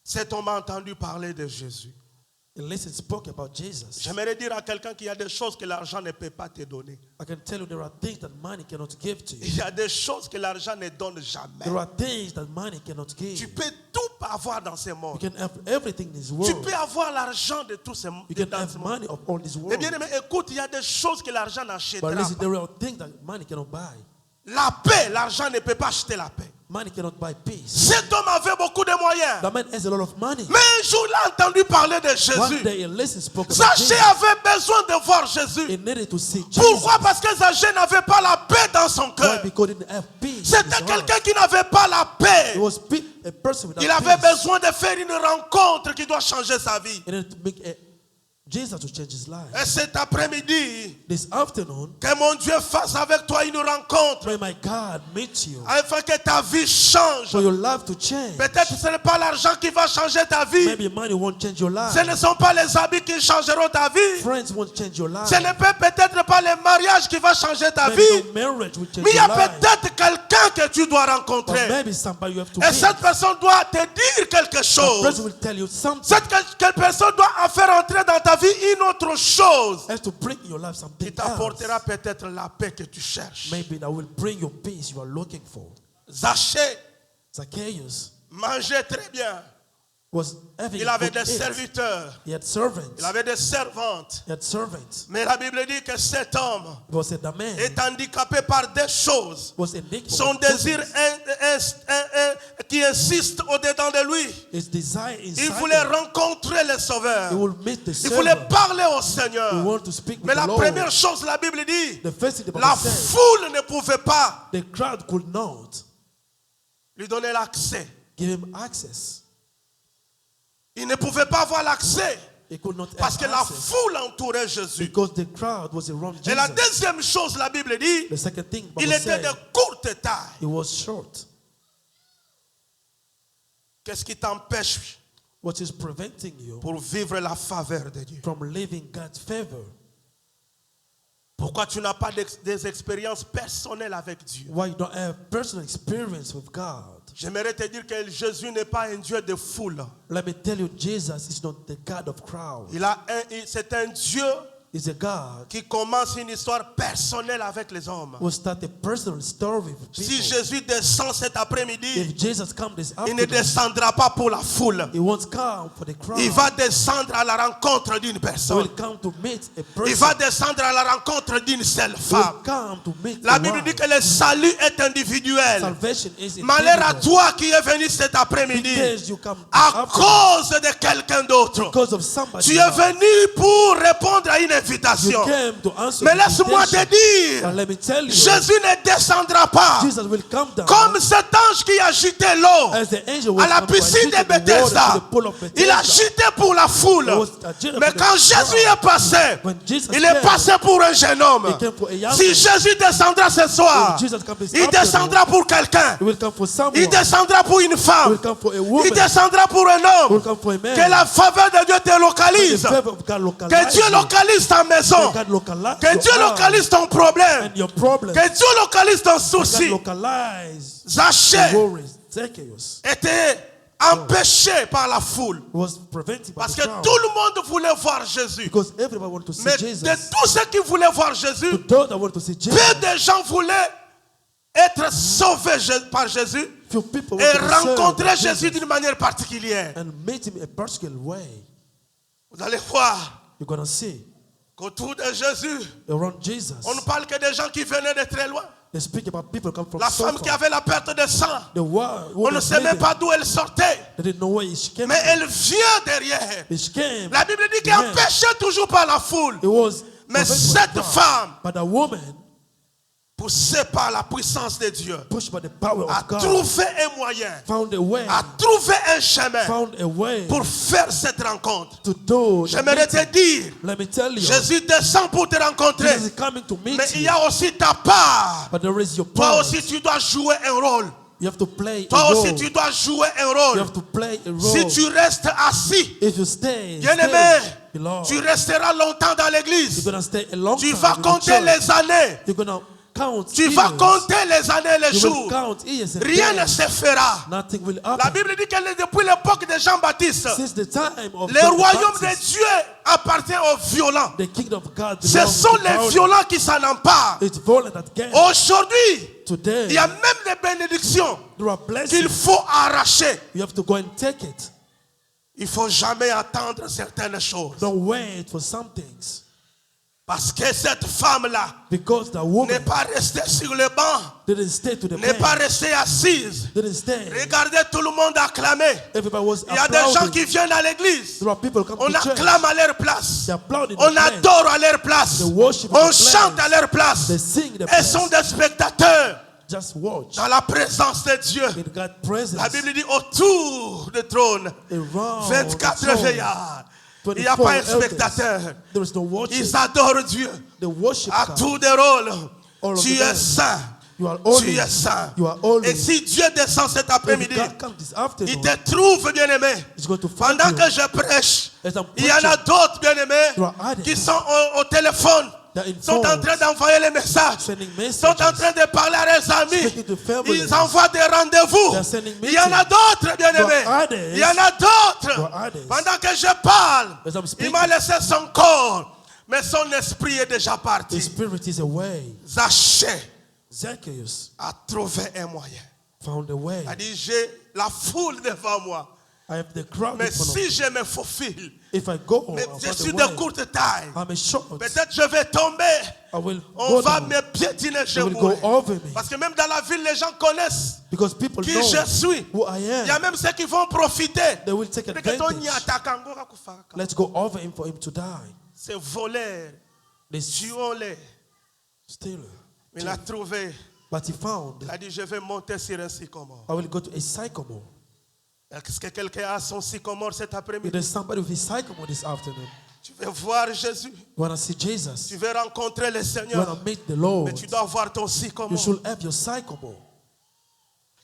cet homme a entendu parler de Jésus. he listened, spoke about Jesus. J'aimerais dire à quelqu'un qu'il y a des choses que l'argent ne peut pas te donner. I can tell you there are things that money cannot give to you. Il y a des choses que l'argent ne donne jamais. There are things that money cannot Tu give. peux tout avoir dans ce You monde. can have everything in this Tu world. peux avoir l'argent de tout ce monde. You can dans have ce monde. money of all this Eh world. bien, mais écoute, il y a des choses que l'argent n'achètera But listen, pas. there are things that money cannot buy. La paix, l'argent ne peut pas acheter la paix. Money cannot buy peace. Cet homme avait beaucoup de moyens. The man has a lot of money. Mais un jour, il a entendu parler de One Jésus. day he listened, spoke about Zachée Jesus. avait besoin de voir Jésus. He needed to see Jesus. Pourquoi? Parce que Zachée n'avait pas la paix dans son Why? cœur. Because he didn't have peace. in his C'était heart. quelqu'un qui n'avait pas la He paix. was a person without Il avait peace. besoin de faire une rencontre qui doit changer sa vie. He needed to make a Jesus to change his life. Et cet après-midi, This afternoon, que mon Dieu fasse avec toi une rencontre may my God meet you afin que ta vie change. for your life to change. Peut-être que ce n'est pas l'argent qui va changer ta vie. Maybe money won't change your life. Ce ne sont pas les habits qui changeront ta vie. Friends won't change your life. Ce n'est peut-être pas le mariage qui va changer ta Maybe vie. no marriage will change Mais il y your a life. peut-être quelqu'un que tu dois But rencontrer. maybe somebody you have to Et meet. cette personne doit te dire quelque That chose. person will tell you something. Cette personne doit faire entrer dans ta vie une autre chose Has to bring in your life qui something t'apportera else. peut-être la paix que tu cherches. Maybe that will bring your peace you are looking for. Zachée Zacchaeus mangeait très bien. was having Il avait good des eat. serviteurs. He had servants. Il avait des servantes. He had servants. Mais la Bible dit que cet homme It was that the man est handicapé par des choses. was addicted. Son désir qui insiste au-dedans de lui. His desire Il inside voulait him. rencontrer le Sauveur. He will meet the Il voulait Savior. parler au He Seigneur. want to speak with Mais the la Lord. première chose, la Bible dit, The first thing the la Bible said, foule ne pouvait pas the crowd could not lui donner l'accès. give him access. Il ne pouvait pas avoir l'accès He could not parce have que la access foule entourait Jésus. because the crowd was around Et la Jesus. deuxième chose, la Bible dit, The second thing, il Bible était said, de courte taille. he was short. Qu'est-ce qui t'empêche What is preventing you pour vivre la faveur de Dieu? from living God's favor? Pourquoi tu n'as pas des expériences personnelles avec Dieu? Why you don't have personal experience with God? J'aimerais te dire que Jésus n'est pas un Dieu de foule. Let me tell you, Jesus is not the God of crowd. C'est un Dieu He's a God qui commence une histoire personnelle avec les hommes. who start a personal story with Si people. Jésus descend cet après-midi, If Jesus comes this il ne afternoon, descendra pas pour la foule. he won't come for the crowd. Il va descendre à la rencontre d'une He personne. will come to meet a Il person. va descendre à la rencontre d'une seule He will femme. come to meet La a Bible dit wife. que le salut est individuel. Salvation is Malheur à individual. toi qui es venu cet après-midi Because you come à after, cause de quelqu'un d'autre. because of somebody Tu es else. venu pour répondre à une You invitation. came to answer Mais the laisse-moi te invitation. dire, But let me tell you, Jésus ne descendra pas Jesus will come down comme cet ange qui agitait l'eau as the angel was à la come to piscine de agite the water Bethesda. to the pool of Il a Bethesda. agité pour la foule. He was agitated Mais for the quand Jésus crowd. est passé, When Jesus il est came, passé pour un jeune homme. he came for a young Si man. Jésus descendra ce soir, If Jesus comes this il afternoon, descendra pour quelqu'un. He will come for someone. Il descendra pour une He femme. will come for a Il woman. descendra pour un He will homme. come for a man. Que la faveur de Dieu te The localise. favor of God Que localize Dieu you. localise ta maison. God localize Que your Dieu heart localise ton problème. and your problems. Que Dieu localise ton God souci. localize Zachée your worries. Zacchaeus était empêché par la foule. was prevented by Parce the que crowd. tout le monde voulait voir Jésus. Because everybody wanted to see Mais Jesus. de tous ceux qui voulaient voir Jésus, To those that want to see Jesus, peu de gens voulaient être sauvés par Jésus few people et want to be served rencontrer by Jésus Jesus d'une manière particulière. and meet him in a particular way. Vous allez voir You're going to see qu'autour de Jésus, around Jesus, on ne parle que des gens qui venaient de très loin. they speak about people come from La so femme far. qui avait la perte de sang, The on ne sait même pas d'où elle sortait, They didn't know where she came mais from. elle vient derrière. She came. La Bible dit qu'elle est empêchée toujours par la foule. It was Mais prevented by cette God. femme, But a woman, poussée par la puissance de Dieu, pushed by the power a of God, trouvé un moyen, found a way, a trouvé un chemin found a way pour faire cette rencontre. to do. the J'aimerais te meeting. dire, Let me tell you, Jésus descend pour te rencontrer, Jesus is coming to meet mais il y you. a aussi ta part. But there is your Toi part. aussi, tu dois jouer un rôle. You have to play a Toi role. aussi, tu dois jouer un You rôle. have to play a role. Si tu restes assis, If you stay, bien-aimé, beloved, tu resteras longtemps dans you're l'église. gonna stay a long Tu time vas in the compter church. les années. You're gonna count Tu vas years. compter les années et les You will jours. count years and Rien ne days. se fera. Nothing will La happen. Bible dit que depuis l'époque de Jean-Baptiste, Since the time of le John the royaume de Baptist, Dieu appartient aux violents. the kingdom of God Ce belongs sont to les violence. violents qui s'en emparent. It's violent that gain. Aujourd'hui, Today, il y a même des bénédictions there are qu'il blessings. faut arracher. You have to go and take it. Il ne faut jamais attendre certaines choses. Don't wait for some things. Parce que cette femme-là Because the n'est woman pas restée sur le banc, didn't stay to the n'est pas bench, restée assise. didn't stay. Regardez, tout le monde acclamait. Everybody was Il y a des gens applauding. qui viennent à l'église. There are people who come On to church. acclame à leur place. They applaud in On the place. adore à leur place. They worship in On the chante place. à leur place. They sing the Elles place. sont des spectateurs Just watch. dans la présence de Dieu. In God's presence. La Bible dit autour du trône, Around 24 the throne, veillards. Il n'y a pas un 24 elders. spectateur. There is no worship. Ils adorent Dieu. They worship À God. tous des rôles. All of Tu them. es saint. You are holy. Tu es saint. You are holy. Et si Dieu descend cet If après-midi, God comes this il afternoon, te trouve, bien-aimé. He's going to find Pendant you. que je prêche, As I'm il y en a preaching, d'autres, bien-aimés, there are others qui sont au téléphone, that in sont en phones, train d'envoyer les messages, sending sont en messages. train de parler à leurs amis. Speaking to families. Ils envoient des rendez-vous. They are sending Il y en a meetings. d'autres, bien-aimés. There are others. Il y en a d'autres. There are others. Pendant que je parle, As I'm il speaking, m'a laissé son corps, mais son esprit est déjà the parti. spirit is away. Zachée Zacchaeus a trouvé un moyen. found a way. Il a dit, j'ai la foule devant moi. I have the crowd Mais in front of si me. je me faufile, If I go, mais I'll je find suis a de way. courte taille, I'm a short. peut-être je vais tomber. I will On go va down. me piétiner, je They will go mourrai. over me. Parce que même dans la ville, les gens connaissent Because people qui know je suis. who I Il y a am. même ceux qui vont profiter. They will take Mais que ton advantage. nyataka ngora kufaka. Let's go over him for him to die. C'est voleur, They tuons-les. steal. Il a trouvé. But he found, Il a dit, je vais monter sur un sycomore. I will go to a sycamore. Est-ce que quelqu'un a son sycomore cet If après-midi? there's somebody with his sycamore this afternoon, Tu veux voir Jésus. you want to see Jesus, Tu veux rencontrer le you Seigneur. want to meet the Mais Lord, tu dois voir ton you sycomore. should have your sycamore.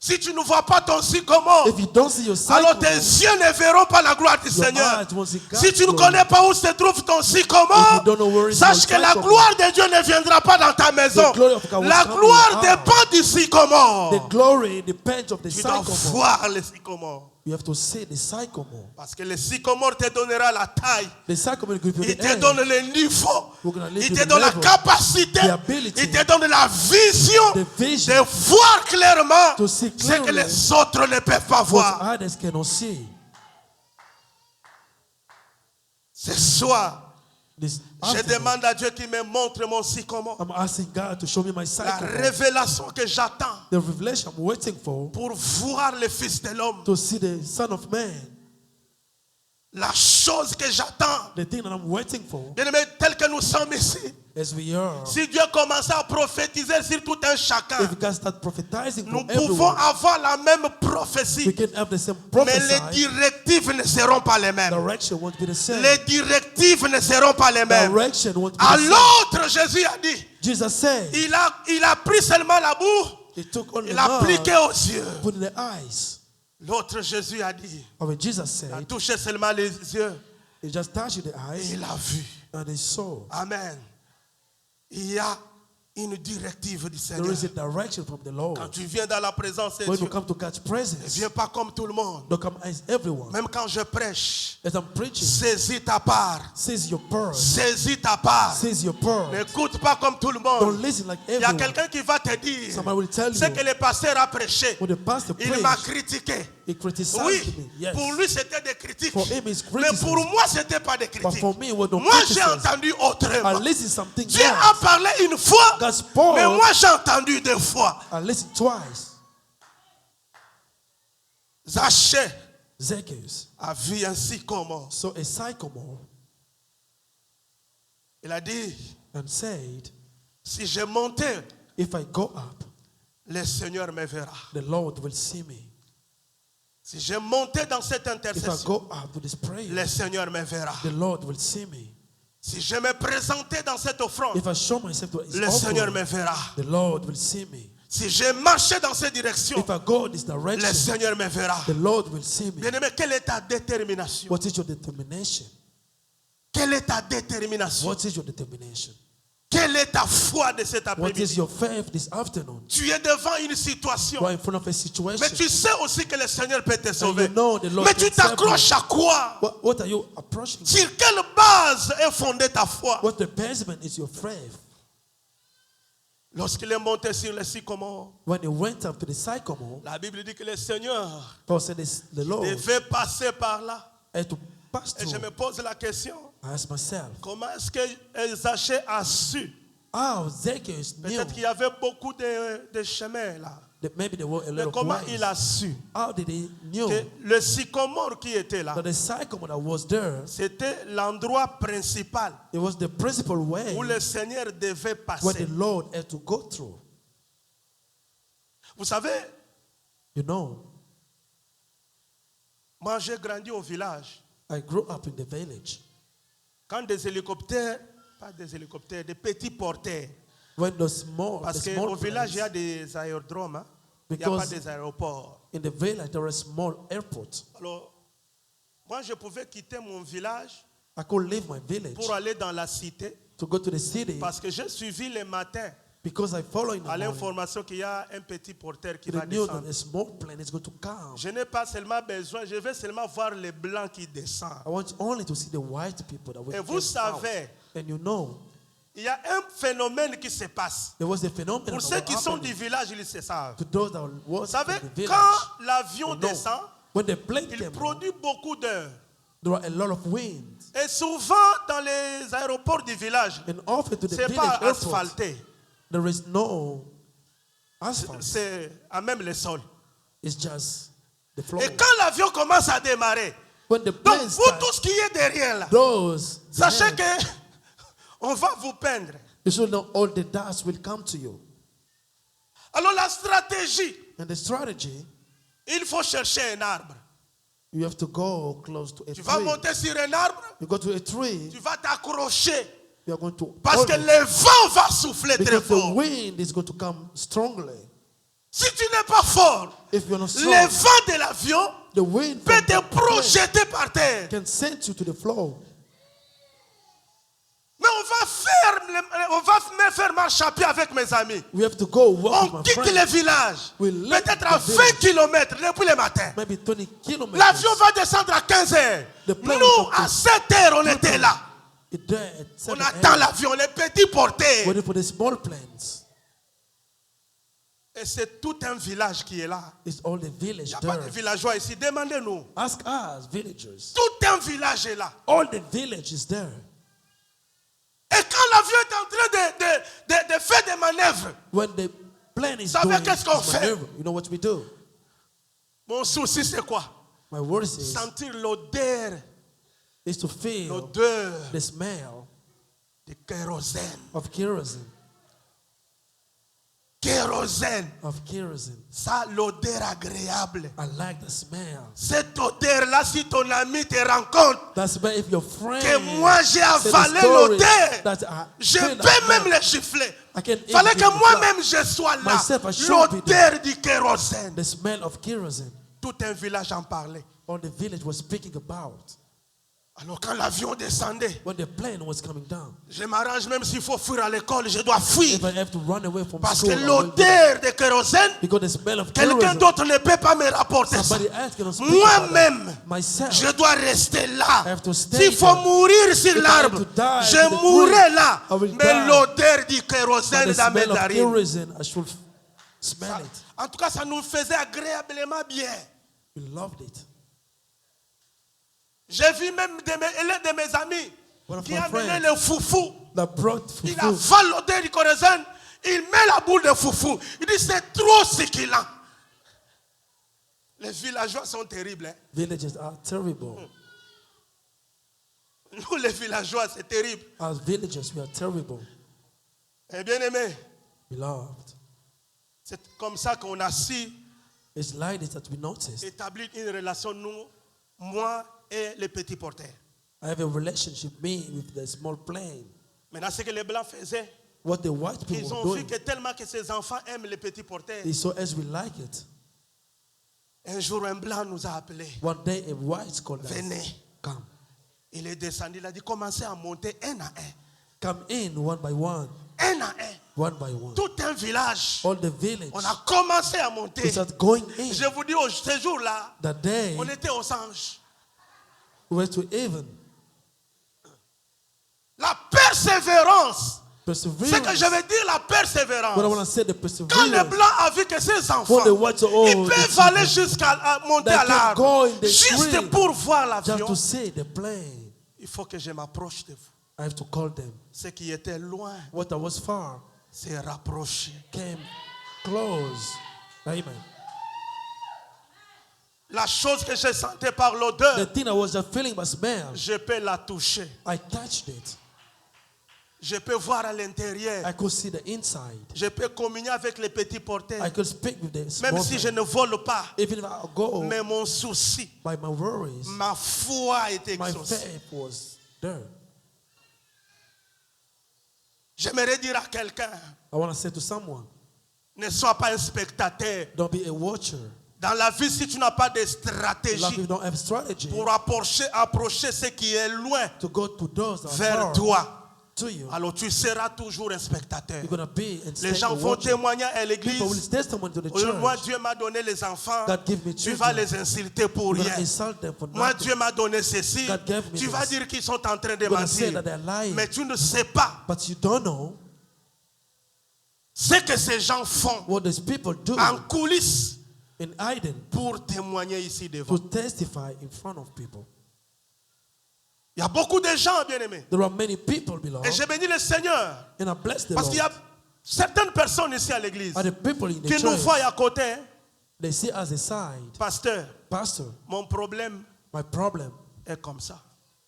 Si tu ne vois pas ton sycomore, If you don't see your alors tes sycamore, yeux ne verront pas la gloire du your Seigneur. eyes won't see God's Si tu ne glory. connais pas où se trouve ton If sycomore, you don't know where is sache your que la sycamore, gloire de Dieu ne viendra pas dans ta maison. The glory of God will La come gloire in your house. dépend du The sycomore. glory depends of the Tu dois sycamore. voir le sycomore. You have to see the sycamore. Parce que le sycomore te donnera la taille. The sycamore will give you Il the te air. donne le niveau. We're gonna live Il you te the donne la level, capacité. the ability, Il te donne la vision the vision de voir clairement to see ce que clearly les autres ne peuvent pas what voir. others cannot see. Ce soir, This je afternoon, demande à Dieu qu'il me montre mon sycomore. I'm asking God to show me my La sycamore. révélation que j'attends The revelation I'm waiting for pour voir le Fils de l'homme. to see the Son of Man. La chose que j'attends, The thing that I'm waiting for, bien aimé, tel que nous sommes ici. as we are. Si Dieu commençait à prophétiser sur tout un chacun, If God start prophetizing nous for pouvons everyone, avoir la même we prophétie. can have the same Mais prophecy. les directives ne seront pas les mêmes. Direction won't be the same. Les directives ne seront pas les mêmes. Direction won't be À the same. l'autre, Jésus a dit, Jesus said, il a pris seulement la boue, He took on the il a appliqué mud, aux yeux. put in the eyes. L'autre, Jésus a dit, Or when Jesus il a said, touché seulement les yeux He just touched the et eyes il a vu. and he saw. Amen. Il y a une directive du There Seigneur. is a direction from the Lord. Quand tu viens dans la présence de When Dieu, you come to God's ne presence, viens pas comme tout le monde. don't come as everyone. Même quand je prêche, As I'm preaching, saisis ta part. seize your pearl. Saisis ta part. Seize your pearl. N'écoute pas comme tout le Don't monde. listen like Il y a everyone. quelqu'un qui va te dire Somebody will tell ce you, que le pasteur a prêché. when the pastor Il m'a preached, critiqué. he criticized Oui, me. Yes. pour lui c'était des critiques. For him, it's Mais criticism. pour moi, c'était pas des But critiques. for me, it was no Moi, j'ai criticism. entendu I autrement. listened something Dieu a else. parlé une fois, God spoke. mais moi, j'ai entendu deux fois. I listened twice. Zachée Zacchaeus a vu un sycomore. saw a sycamore Il a dit, and said, si je montais, if I go up, le Seigneur me verra. the Lord will see me. Si je montais dans cette If I intercession, go up to this prayer, le Seigneur me verra. the Lord will see me. Si je me présentais dans cette offrande, If I show myself to His le Seigneur me offering, verra. the Lord will see me. Si je marchais dans cette direction, If I go this le direction, Seigneur me verra. the Lord will see me. Bien-aimé, quelle est ta détermination? What is your determination? Quelle est ta détermination? What is your determination? Quelle est ta foi de cet What après-midi? is your faith this afternoon? Tu es devant une situation, You are in front of a mais situation. tu sais aussi que le Seigneur peut te And sauver. you know the Lord Mais tu can save you. t'accroches à quoi? What are you approaching? Sur quelle base est fondée ta foi? What the basement is your faith? Lorsqu'il est monté sur le sycomore, When he went up to the sycamore, la Bible dit que le Seigneur Paul said the Lord devait passer par là. had to pass Et je through. me pose la question, I asked myself, comment est-ce que Zachée a su? how Zacchaeus knew Peut-être qu'il y avait beaucoup de chemins là. that maybe there were a Mais lot comment of il ways. a su How did he know que le sycomore qui était là, that the sycamore that was there, c'était l'endroit principal it was the principal way où le Seigneur devait where the passer? Lord had to go through? Vous savez, You know, moi j'ai grandi au village. I grew up in the village. Quand des hélicoptères, pas des hélicoptères, des petits porteurs. When the small, Parce the small qu'au village, il y a planes, des aérodromes. Hein? Il n'y a pas Because- des aéroports. in the village there are small airports. Alors, moi, je pouvais quitter mon village I could leave my village pour aller dans la cité. to go to the city Parce que j'ai suivi le matin because I follow in the à morning. l'information qu'il y a un petit porteur qui The va news that descendre. a small plane is going to come. Je n'ai pas seulement besoin, je vais seulement voir les blancs qui descendent. I want only to see the white people that will Et come vous savez, out. And you know, il y a un phénomène qui se passe. there was a phenomenon Pour that ceux was qui sont du happening village, ils le savent. to those that were Vous savez, in the village. quand l'avion You know, descend, when the plane il came out, produit beaucoup d'heures. there are a lot of wind. Et souvent, dans les aéroports du village, And often to the c'est village pas airport, asphalté. there is no asphalt. C'est à même le sol. It's just the floor. Et quand l'avion commence à démarrer, When the donc plane vous starts, tous qui êtes derrière là, those sachez behind, que on va vous peindre. you should know all the dust will come to you. Alors la stratégie, And the strategy, il faut chercher un arbre. you have to go close to a Tu vas tree. monter sur un arbre, You go to a tree, tu vas t'accrocher. you are going to Parce hold que it, le vent va souffler très because the fort. wind is going to come strongly. Si tu n'es pas fort, If you're not le strong, vent de l'avion the wind peut from te the plane projeter par terre. can send you to the floor. Mais on va me faire marche à pied avec mes amis. We have to go walk On with my quitte friends. le village. We left Peut-être à the 20 village. km depuis le matin. Maybe 20 kilometers. L'avion va descendre à 15 heures. The plane Nous, will come à 7 heures, on était là. It there at On 7 attend a.m. l'avion, les petits porteurs. waiting for the small planes. Et c'est tout un village qui est là. It's all the Il village n'y a pas de there. villageois ici. Demandez-nous. Ask us, villagers. Tout un village est là. All the village is there. Et quand l'avion est en train de faire des manœuvres, When the plane is Savez doing qu'est-ce qu'on its fait? maneuver, you know what we do? mon souci c'est quoi? My words is Sentir l'odeur, to feel l'odeur the smell de kérosène. of kerosene. Kérosène. Of kerosene. Ça, l'odeur agréable. I like the smell. Cette odeur-là, si ton ami te rencontre, That's why if your friend que moi j'ai said the avalé story l'odeur, that I je feel peux that même smell, le gifler. I can even Fallait give que the moi-même je sois là. Myself, I should be L'odeur du kérosène. the smell of kerosene. Tout un village en parlait. All the village was speaking about. Alors quand l'avion descendait, When the plane was coming down. je m'arrange même s'il faut fuir à l'école, je dois fuir. If I have to run away from Parce school, que I will do that. l'odeur de kérosène, Because the smell of quelqu'un kerosene, d'autre ne peut pas me rapporter ça. somebody else cannot speak about Moi-même, that. Myself, je dois rester là. I have to stay S'il faut there. mourir sur If I l'arbre, have to die je to the mourrai tree, là. I will Mais die. l'odeur du by kérosène the dans mes smell of narines. kerosene, I should smell it. En tout cas, ça nous faisait agréablement bien. We loved it. J'ai vu même l'un de mes amis One of qui my a mené friends le foufou. that brought Il fufu. avale l'odeur du kérosène. Il met la boule de foufou. Il dit c'est trop succulent. Les villageois sont terribles. Hein? Villages are terrible. Nous, les villageois, c'est terrible. As villagers, we are terrible. Et bien aimé, Beloved. c'est comme ça qu'on a su It's like this that we noticed. établir une relation, nous, moi et les petits porteurs. I have a relationship, me, with the small plane. Maintenant, ce que les Blancs faisaient, What the white people ils were ont vu doing, que tellement que ces enfants aiment les petits porteurs. they saw as we like it. Un jour, un Blanc nous a appelés. One day, a white called us. Venez. Come. Il est descendu, il a dit commencez à monter un à un. Come in one by one. Un à un. One by one. Tout un village. All the village. On a commencé à We monter. started going in. Je vous dis, ce jour-là, That day, on était aux anges. we went to even. La persévérance. Ce Perseverance. que je veux dire, la persévérance. What I want to say, the Quand perseverance. les Blancs a vu que ces enfants, When the whites are all ils peuvent aller jusqu'à monter They à can go in l'arbre, the juste tree. pour voir Just l'avion, to see the plane, il faut que je m'approche de vous. I have to call them. Ce qui était loin What I was far s'est rapproché. came close. Amen. La chose que je sentais par The l'odeur, thing I was just feeling by smell, je peux la toucher. I touched it. Je peux voir à l'intérieur. I could see the inside. Je peux communier avec les petits porteurs. I could speak with the small Même si je man. ne vole pas. Even if I go Mais mon souci, by my worries, ma foi est my exaucée. faith was there. J'aimerais dire à quelqu'un, I want to say to someone, ne sois pas un spectateur. don't be a watcher. Dans la vie, si tu n'as pas de A lot of stratégie people don't have strategy pour approcher ce qui est loin to go to those that are vers far toi, to you. alors tu seras toujours un spectateur. You're going to be and stay Les gens a vont watcher. témoigner à People will l'église. testimony to the Moi, church. Dieu m'a donné les enfants. God give me Tu vas children. les insulter pour You're going rien. to insult them for Moi, nothing. Dieu m'a donné ceci. God gave me Tu vas this. dire qu'ils sont en train de You're going to say mentir. that they're lying. Mais tu ne sais pas But you don't know ce que ces gens font what these people do en coulisses in hiding pour témoigner ici devant. to testify in front of people. Il y a beaucoup de gens, bien-aimés. There are many people, beloved, Et je bénis le Seigneur. and I bless the Parce qu'il y Lord. a certaines personnes ici à l'église Are the people in the qui nous church, voient à côté. Hein. they see as a side. Pasteur, Pastor, mon problème my problem est comme ça.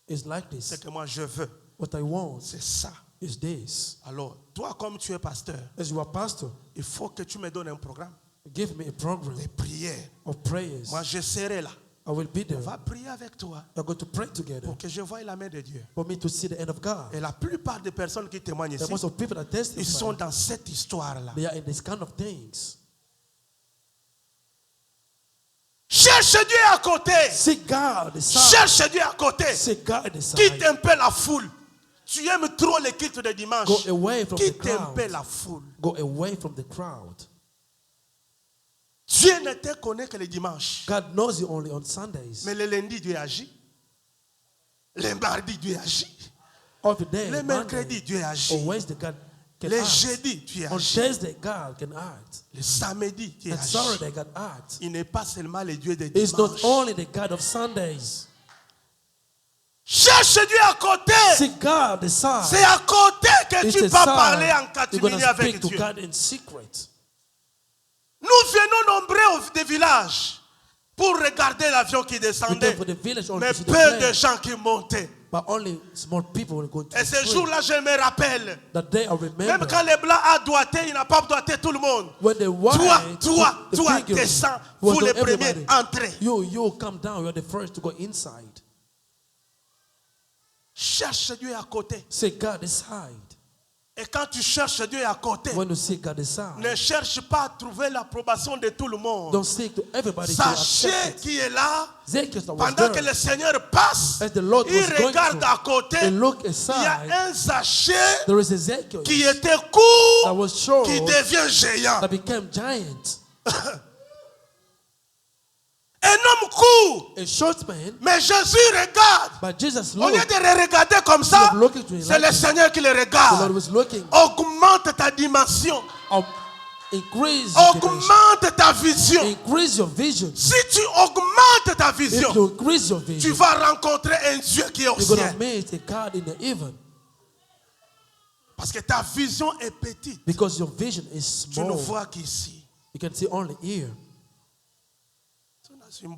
is like C'est this. que moi, je veux. What I want C'est ça. is this. Alors, toi, comme tu es pasteur, As you are pastor, il faut que tu me donnes un programme give me a program de prière. of prayers. Moi, je serai là. I will be there. On va prier avec toi We're going to pray together pour que je voie la main de Dieu. for me to see the end of God. Et la plupart des personnes qui témoignent And ici, most of people that ils sont testify, dans cette histoire-là. they are in this kind of things. Cherche Dieu à côté. Seek God the side. Cherche Dieu à côté. Seek God the Quitte side. un peu la foule. Tu aimes trop les cultes de dimanche. Go away from the Quitte un peu crowd. la foule. Go away from the crowd. Dieu ne te connaît que les dimanches. God knows you only on Sundays. Mais le lundi, Dieu agit. Le mardi, Dieu agit. Every day, Le mercredi, Monday, Dieu or agit. Wednesday, God can Le act. jeudi, Dieu On agit. Thursday, God can act. Le samedi, Dieu And agit. Saturday, God acts. Il n'est pas seulement le Dieu des It's not dimanches. only the God of Sundays. Cherche Dieu à côté. Seek God the C'est side. à côté que It's tu the vas parler en side you're going catimini to avec speak to Dieu. God in secret. Nous venons nombreux des villages pour regarder l'avion qui We descendait. came for the village only Mais to see the peu de plane. gens qui montaient. But only small people will go to Et the ce plane. jour-là, je me rappelle. That day I Même remember quand les blancs a doigté, il n'a pas doigté tout le monde. when the white Toi, the figure descends. was Vous on les premiers, everybody. entrez. You come down. You are the first to go inside. Cherche Dieu à côté. Seek God the side. Et quand tu cherches Dieu à côté, When you seek God the side, ne cherche pas à trouver l'approbation de tout le monde. don't seek to everybody to Sachez accept it. qui est là. Zacchaeus that was Pendant que there, le Seigneur passe, as the Lord il was going regarde to à côté. and look Il y aside, a un sachet there is a Zacchaeus qui était that court, was short qui devient géant. that became giant. Un homme court, A short man, mais Jésus regarde. but Jesus Au lieu looked. de le regarder comme ça, Instead of looking to him c'est like le this, Seigneur qui le The Lord regarde. was looking. Augmente ta dimension. Increase your dimension. Augmente ta vision. Increase your vision. Si tu augmentes ta If vision, you increase your tu vision, vas rencontrer un Dieu qui est au you're going to ciel. meet a God in the heaven. Parce que ta vision est petite. Because your vision is Tu ne small. vois qu'ici. You can see only here. The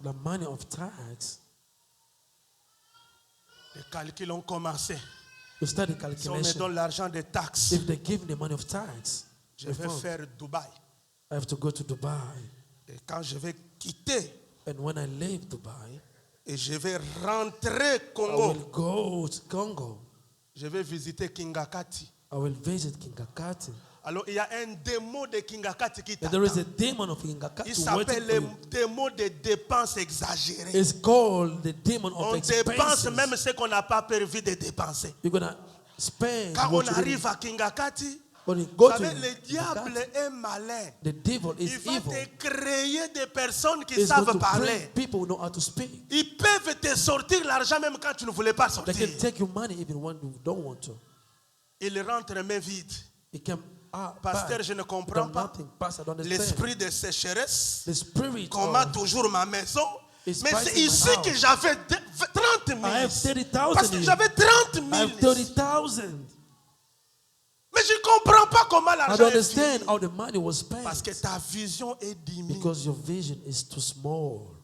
The money of tax. Les calculs ont commencé. You study Si on me calculation. donne l'argent des taxes, If they give me the money of tax, je vais faire Dubaï. I have to go to Dubai. Et quand je vais quitter And when I leave Dubai, et je vais rentrer I Congo, will go to Congo. je vais visiter Kingakati. I will visit Kingakati. Alors il y a un démon de Kingakati qui And there is a t'attend. demon of Il Kingakati s'appelle waiting le for you. démon de dépenses exagérées. It's called the demon On of dépense expenses. même ce qu'on n'a pas prévu de dépenser. You're going to spend Quand what on you arrive didn't. à Kingakati, When you vous go to savez, le diable Kingakati, est malin. the devil Il is va evil. te créer des personnes qui He's going savent to parler. bring people who know how to speak. Ils peuvent te sortir l'argent même quand tu ne voulais pas They sortir. can take your money even when you don't want to. Ils rentrent main vide. It can Pasteur, back. je ne You comprends got pas. nothing. Pastor, I don't understand. L'esprit de sécheresse The spirit combat of toujours ma maison. It's Mais c'est fighting my ici house. que j'avais 30 000. I have 30,000 Parce que here. j'avais 30 000. I have 30,000. Mais je ne comprends pas comment I l'argent don't est fini. understand how the money was spent. Parce que ta vision est diminuée. Because your vision is too small.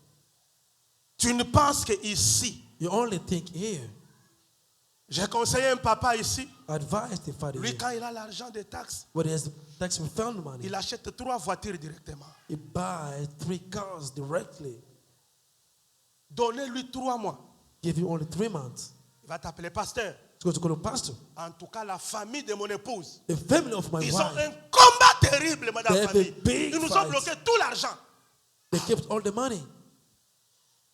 Tu ne penses que ici. You only think here. J'ai conseillé un papa ici. Advise the father Lui, here. quand il a l'argent des taxes, When he has the tax refund money, il achète 3 voitures directement. he buys 3 cars directly. Donnez-lui 3 mois. Give you only 3 months. Il va t'appeler pasteur. to go to call a pastor. En tout cas, la famille de mon épouse, The family of my ils ont wife, un combat terrible, madame They have a famille. big Ils nous ont fight. bloqué tout l'argent. they kept all the money.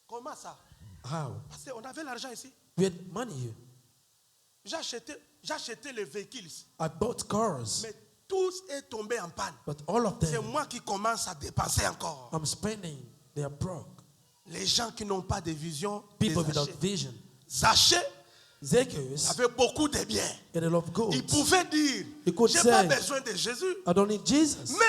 Comment ça? How? Parce qu'on avait l'argent ici. We had money here. J'ai acheté les véhicules ici. I bought cars, Mais tout est tombé en panne. but all of C'est them, moi qui commence à dépenser encore. I'm spending. They are broke. Les gens qui n'ont pas de vision, People des without Zachée. vision. Zachée Zacchaeus avait beaucoup de biens. and a lot of gold. Il pouvait dire, He could j'ai pas say, besoin de Jésus. I don't need Jesus. Mais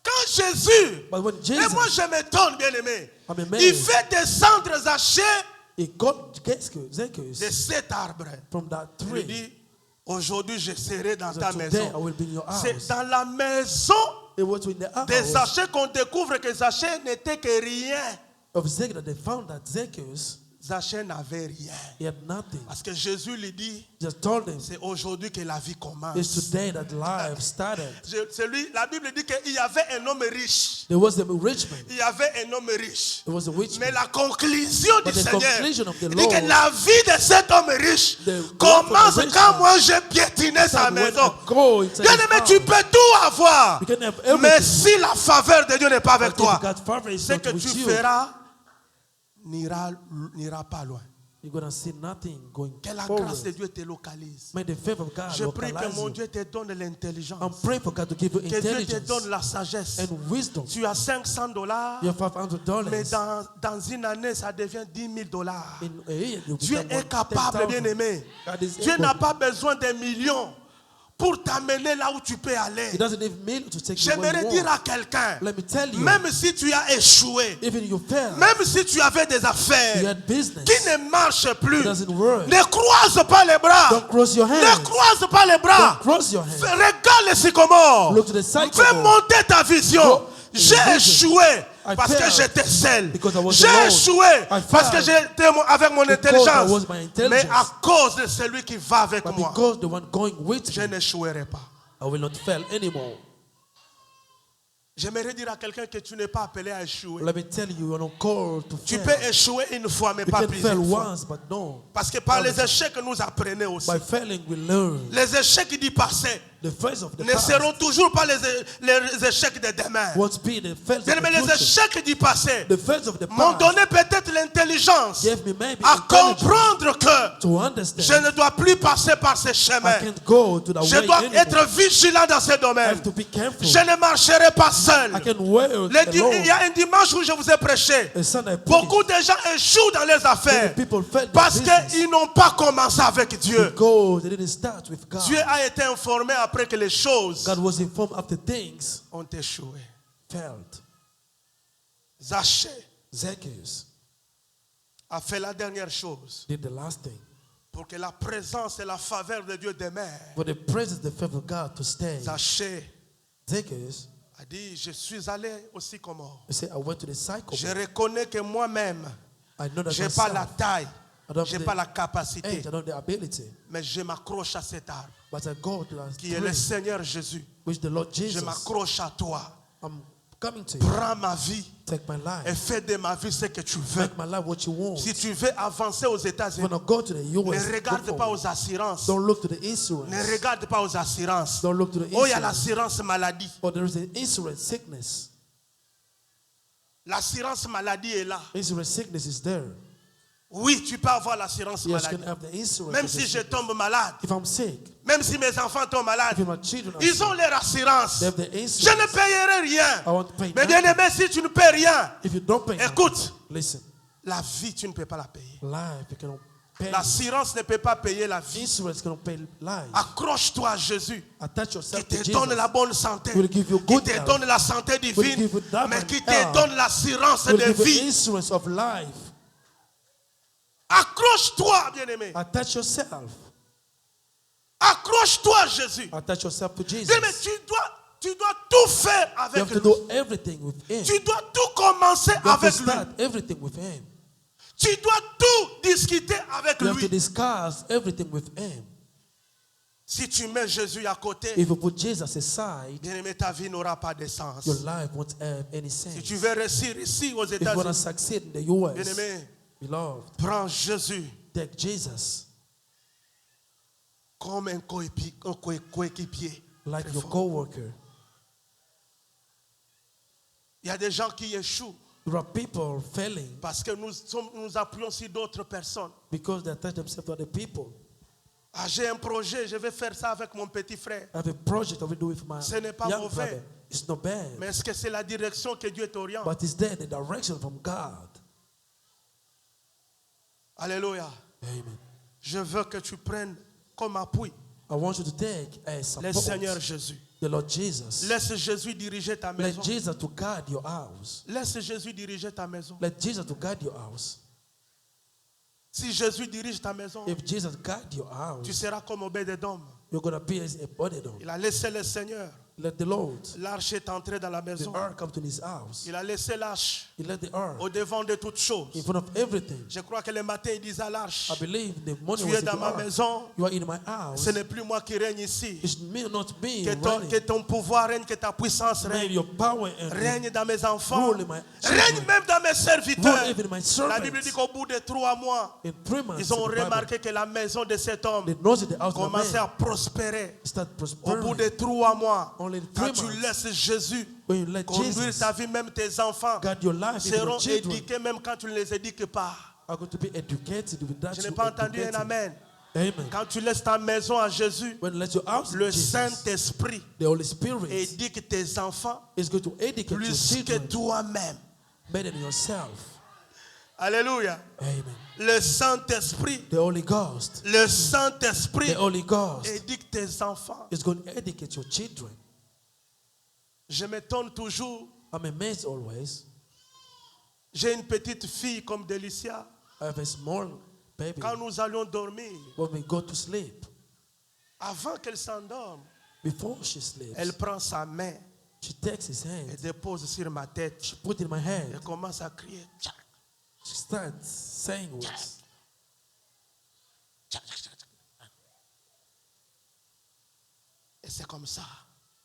quand Jésus, But when et moi Jesus, je m'étonne bien aimé, I'm amazed. il fait descendre Zachée he got Zacchaeus de cet arbre. from that Il lui tree. dit, aujourd'hui je serai dans So ta today maison. I will be in your C'est house. dans la maison It was in the de house Zachée qu'on découvre que Zachée n'était que rien. of Zacchaeus that they found that Zacchaeus, Zachée n'avait rien. he had nothing. Parce que Jésus lui dit, Just told him, c'est aujourd'hui que la vie commence. it's today that life started. La Bible dit qu'il y avait un homme riche. There was a rich man. Il y avait un homme riche. There was a rich Mais man. la conclusion du But the Seigneur, conclusion of the il dit que Lord, la vie de cet homme riche the life commence of the rich quand man moi j'ai piétiné sa When maison. I go inside Bien his aimé, house, tu peux tout avoir. you can have Mais everything. si la faveur de Dieu n'est pas avec But toi, if God's favor is ce not que with tu you, feras n'ira pas loin. you're going to see nothing going Que la forward. grâce de Dieu te localise. May the favor of God Je prie que localize mon you. Dieu te donne l'intelligence. I'm praying for God to give you Que Dieu te intelligence donne la sagesse. and wisdom. Tu as $500, You have $500. mais dans une année, ça devient $10,000. In a year, you'll Dieu become est capable, 10,000. bien-aimé. God is Dieu able. n'a pas besoin de millions pour t'amener là où tu peux He aller. doesn't need me to take you where J'aimerais you dire want. à quelqu'un, Let me tell you, même si tu as échoué, even you fail, même si tu avais des you affaires had business, qui ne marchent plus, it doesn't work. ne croise pas les bras. Don't cross your Ne hands. croise pas les bras. Don't cross your hands. Regarde les sycomores. Look to the sycamore. Fais monter ta vision. Go. J'ai Vision. échoué I parce que failed j'étais seul. because I was J'ai alone. échoué I parce que failed j'étais avec mon because I intelligence. was my intelligence. Mais à cause de celui qui va avec But moi, because the one going with je me, n'échouerai pas. I will not fail anymore. J'aimerais dire à quelqu'un que tu n'es pas appelé à échouer. Let me tell you, you're not called to Tu fail. peux échouer une fois, mais You pas can plusieurs fail fois. once, but no. Parce que par les échecs que nous apprenons aussi, By failing, we learn. les échecs du passé The face of the ne past seront toujours pas les échecs de demain. won't be the face of Bien, mais the les future. échecs du passé The face of the m'ont past donné peut-être l'intelligence gave me maybe à intelligence comprendre que to understand je ne dois plus passer par ces I chemins. can't go to the Je way dois anymore. être vigilant dans ce I domaine. have to be careful. Je ne marcherai pas seul. I can walk Il y a alone. un dimanche où je vous ai prêché. A Sunday Beaucoup de gens échouent dans les many affaires people fail parce their business qu'ils n'ont pas commencé avec Dieu. because they didn't start with God. Dieu a été informé après que les choses God was informed after things ont échoué. failed. Zachée Zacchaeus a fait la dernière chose did the last thing pour que la présence et la faveur de Dieu demeurent. for the presence, the favor of God to stay. Zachée Zacchaeus, a dit, je suis allé au sycomore. he said, I went to the sycamore. Je reconnais que moi-même, I know that je n'ai pas la myself, taille, I don't je n'ai have pas the la capacité, age, I don't have the ability, mais je m'accroche à cet arbre but I go to that qui est le tree, Seigneur Jésus. which the Lord Je Jesus. m'accroche à toi. I'm coming to you. Prends ma vie Take my et life. fais de ma vie ce que tu veux. Make my life what you want. Si tu veux avancer aux If you États-Unis, want to go to the ne US, regarde go pas forward. aux assurances. Don't look to the insurance. Ne regarde pas aux assurances. Don't look to the Oh, il y a insurance. l'assurance maladie. Or there is an insurance sickness. L'assurance maladie est là. Insurance sickness is there. Oui, tu peux avoir l'assurance Yes, you maladie. can have the insurance. Même of si the je sickness. tombe malade, If I'm sick, même si mes enfants tombent malades, if my children are ils sick, ont leur assurance. they have the Je insurance. ne payerai rien. I won't pay Mais bien nothing. aimé, si tu ne payes rien, If you don't pay, écoute, nothing, listen. la vie, tu ne peux pas la payer. Life, you cannot pay. L'assurance ne peut pas payer la vie. Insurance cannot pay life. Accroche-toi à Jésus, Attach qui yourself te to donne Jesus. la bonne santé, Will give you qui good te health. donne la santé Will divine, give you that mais one qui te health. donne l'assurance Will de give you vie. insurance of life. Accroche-toi, bien-aimé. Attach yourself. Accroche-toi à Jésus. Attach yourself to Jesus. Bien-aimé, tu dois tout faire You avec have to lui. do everything with Him. Tu dois tout commencer You have to avec lui. start everything with Him. Tu dois tout discuter avec You have to lui. discuss everything with Him. Si tu mets Jésus à côté, If you put Jesus aside, bien-aimé, ta vie n'aura pas de sens. your life won't have any sense. Si tu veux réussir ici aux If you want to États-Unis, succeed in the US, bien-aimé, beloved, prends Jésus. take Jesus. comme un coéquipier. like Très your fort. co-worker. Il y a des gens qui échouent There are people failing parce que nous appuyons sur d'autres personnes. because they attach themselves to other people. Ah, j'ai un projet, je vais faire ça avec mon petit frère. I have a project I will do with my Ce n'est pas young mauvais. brother. It's not bad. Mais est-ce que c'est la direction que Dieu t'oriente? But it's there, the direction from God. Alléluia. Amen. Je veux que tu prennes comme appui I want you to take as le support Seigneur Jésus. the Lord Jesus. Laisse Jésus diriger ta maison. Let Jesus to guard your house. Laisse Jésus diriger ta maison. Let Jesus to guard your house. Si Jésus dirige ta maison, If Jesus guard your tu house, seras comme Obed-Edom. you're going to be as a bodyguard. Il a laissé le Seigneur. Let the Lord, L'arche est entrée dans la the maison. ark come to his house. Il a laissé l'arche He let the ark au devant de toutes choses. in front of everything. Je crois que le matin, il disait à l'arche, I believe the money tu was es in dans the ma ark. maison, You are in my house. ce n'est plus moi qui règne ici. It's me, not me, Que running. ton pouvoir règne, que ta puissance May règne. your power and Règne dans mes enfants. rule in my Règne children. même dans mes Rule serviteurs. even in my La Bible dit servants. qu'au bout de 3 mois, In 3 months, ils ont in the Bible, remarqué que la maison de cet homme they noticed the house of the commençait à man prospérer. start Au prospering. bout de 3 mois, Only quand 3 tu months. laisses Jésus When you let conduire Jesus ta vie, même tes enfants guard your life, even seront your children éduqués même quand tu ne les éduques pas. are going to be educated without Je you n'ai pas entendu un educating. amen. Amen. Quand tu laisses ta maison à Jésus, When you let your house in le Jesus, Saint-Esprit the Holy Spirit éduque tes enfants is going to educate your plus que children toi-même. better than yourself. Alléluia. Amen. Le Saint-Esprit, The Holy Ghost, le Saint-Esprit the Holy Ghost éduque tes enfants. is going to educate your children. Je m'étonne toujours. I'm amazed always. J'ai une petite fille comme Delicia. I have a small baby. Quand nous allions dormir, When we go to sleep, avant qu'elle s'endorme, before she sleeps, elle prend sa main she takes his et hand, dépose sur ma tête. she put it in my Elle hand, commence à crier. Tchac, she starts saying words. tchac, tchac, tchac, tchac. Et c'est comme ça.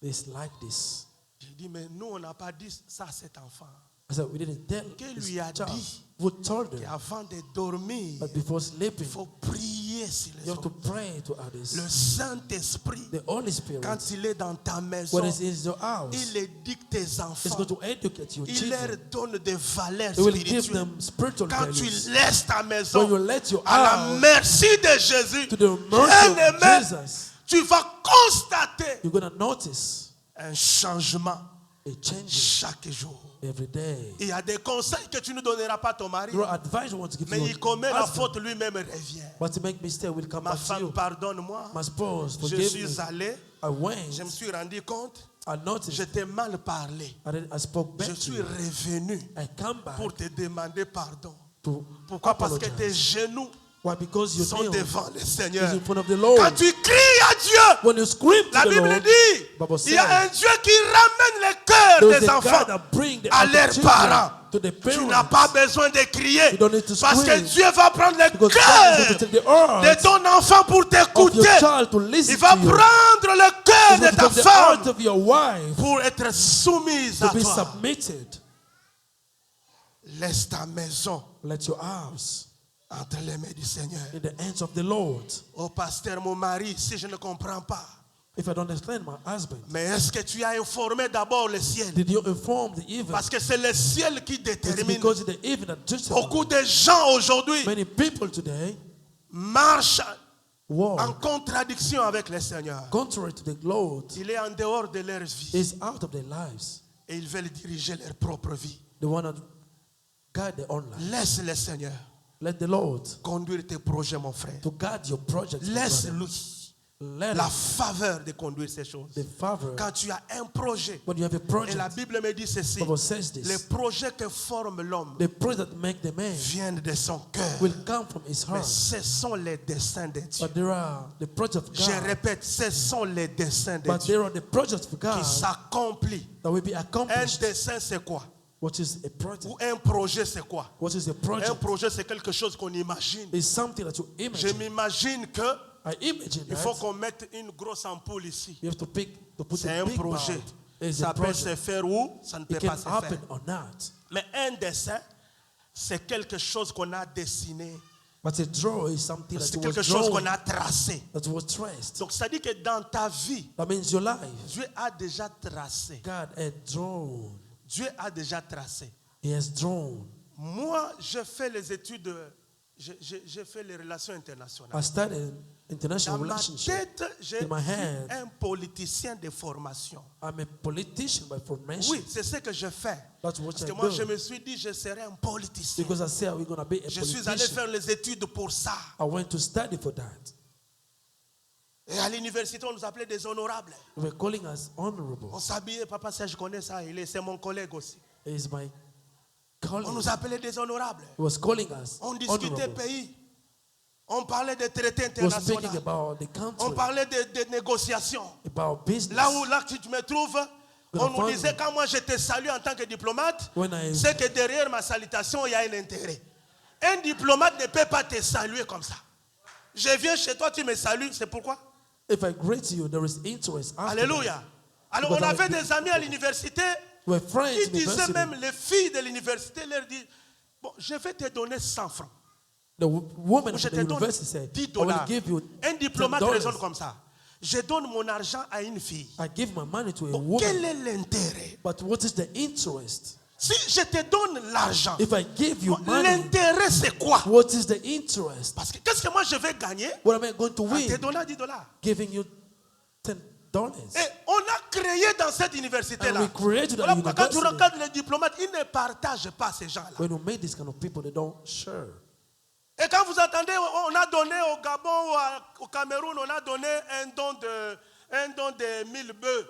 It's like this. J'ai dit, mais nous, on n'a pas dit ça à cet enfant. I said, we didn't tell Qu'elle this lui a child. dit We told her qu'avant de dormir, that before sleeping, il faut prier sur les you have to autres. pray to others. Le Saint-Esprit, The Holy Spirit, quand il est dans ta maison, when it's in your house, il éduque tes it's enfants. going to educate your Il leur children. donne des valeurs It will give spirituelles. them spiritual Quand tu values. laisses ta When you maison let your à la house merci de Jésus, to the mercy of bien-aimé, Jesus, tu vas constater you're going to notice un changement a change chaque jour. every day. Il y a des conseils que tu ne donneras pas à ton mari, Your advice you want to give mais to il your commet la husband, faute lui-même revient. but to make mistake will come Ma back to femme, you. pardonne-moi. My spouse, Je forgive me. suis allé, I went, je me suis rendu compte, I je noticed, t'ai mal parlé. I spoke back Je to suis you. revenu I come back pour te demander pardon. to Pourquoi? Parce que tes apologize. genoux Why? Because your sont nail devant le is Seigneur. in front of the Lord. Quand tu cries à Dieu, When you scream to la the Bible Lord, dit, Bible il y a un says, Dieu qui ramène le cœur there's des a enfants God that bring the à other leurs children parents. to the Tu n'as parents. pas besoin de crier You don't need to parce que scream. Dieu va prendre le Because God is going to cœur take the de heart ton enfant pour of your t'écouter. child to listen Il va to you. prendre le He's cœur going de to ta take the heart femme of your wife pour être soumise à to be toi. submitted. Laisse ta maison Let your house entre les mains du Seigneur. in the hands of the Lord. Oh pasteur, mon mari, si je ne comprends pas, If I don't understand my husband, mais est-ce que tu as informé d'abord le ciel? did you inform the evil? Parce que c'est le ciel qui It's détermine. because of the evil that judges Beaucoup de gens aujourd'hui many people today marchent en walk contradiction avec le Seigneur. contrary to the Lord. Il est en dehors de leur vie Is out of their lives. et ils veulent diriger leur propre vie. They want to guide their own life. Laisse le Seigneur Let the Lord conduire tes projets, mon frère. to guide your project. my brother. Laisse-lui Let la him, faveur de conduire ces choses. the Father, Quand tu as un projet, when you have a et la project, Bible me dit ceci, Bible says les this, projets que forme l'homme the project that make the man viennent de son cœur. will come from his Mais heart. ce sont les desseins de Dieu. But there are the projects of Je God. répète, ce sont les desseins de But Dieu there are the projects of qui God s'accomplissent. that will be Un accomplished. dessein, c'est quoi? What is a project? Ou un projet, c'est quoi? What is a Un project? projet, c'est quelque chose qu'on imagine. It's something that you Je imagine. m'imagine que I imagine il faut that qu'on mette une grosse ampoule ici. you have to put C'est a un big projet. bulb. It's Ça a peut se project. faire ou ça ne peut It pas can se happen faire. or not. Mais un dessin, c'est quelque chose qu'on a dessiné But a draw is something C'est that was quelque chose drawn, qu'on a tracé. that was traced. Donc ça dit que dans ta vie, That means your life, Dieu a déjà tracé. God had drawn. Dieu a déjà tracé. He has drawn. Moi, je fais les études, j'ai fait les relations internationales. I studied international Dans ma relationship. tête, j'ai In my suis head, un politicien de formation. I'm a politician by formation. Oui, c'est ce que je fais. That's what Parce I que moi, do. je me suis dit, je serai un politicien. Because I said we're going to be a Je suis allé politician. faire les études pour ça. I went to study for that. Et à l'université, on nous appelait des honorables. They were calling us honorable. On s'habillait, papa, ça, je connais ça. C'est mon collègue aussi. Is my On colleague. nous appelait des honorables. He was calling us On discutait honorable. pays. On parlait des traités He was speaking internationaux. about the On country, parlait des négociations. about business. Là où tu me trouves, on nous find disait me. quand moi je te salue en tant que diplomate, When I- c'est que derrière ma salutation, il y a un intérêt. Un diplomate ne peut pas te saluer comme ça. Je viens chez toi, tu me salues, c'est pourquoi? If I greet you, there is interest. After Alléluia. Alors Because on I- avait des amis à l'université that. We're friends qui in disaient university. même, les filles de l'université leur disent, bon, je vais te donner 100 francs. The woman Ou je at the te donne university said, 10 I will dollars. give you Un diplomate $10. raisonne comme ça. Je donne mon argent à une fille. I give my money to a Bon, quel woman. est l'intérêt? But what is the interest? Si je te donne l'argent, If I give you money, l'intérêt c'est quoi? what is the interest? Parce que qu'est-ce que moi je vais gagner? What am I going to En te win? donnant 10 dollars. Giving you $10. Et on a créé dans cette université-là. And we created Voilà a pourquoi quand tu university. regardes les diplomates, ils ne partagent pas ces gens-là. When we made this kind of people, they don't share. Et quand vous entendez, on a donné au Gabon ou au Cameroun, on a donné un don de 1000 bœufs.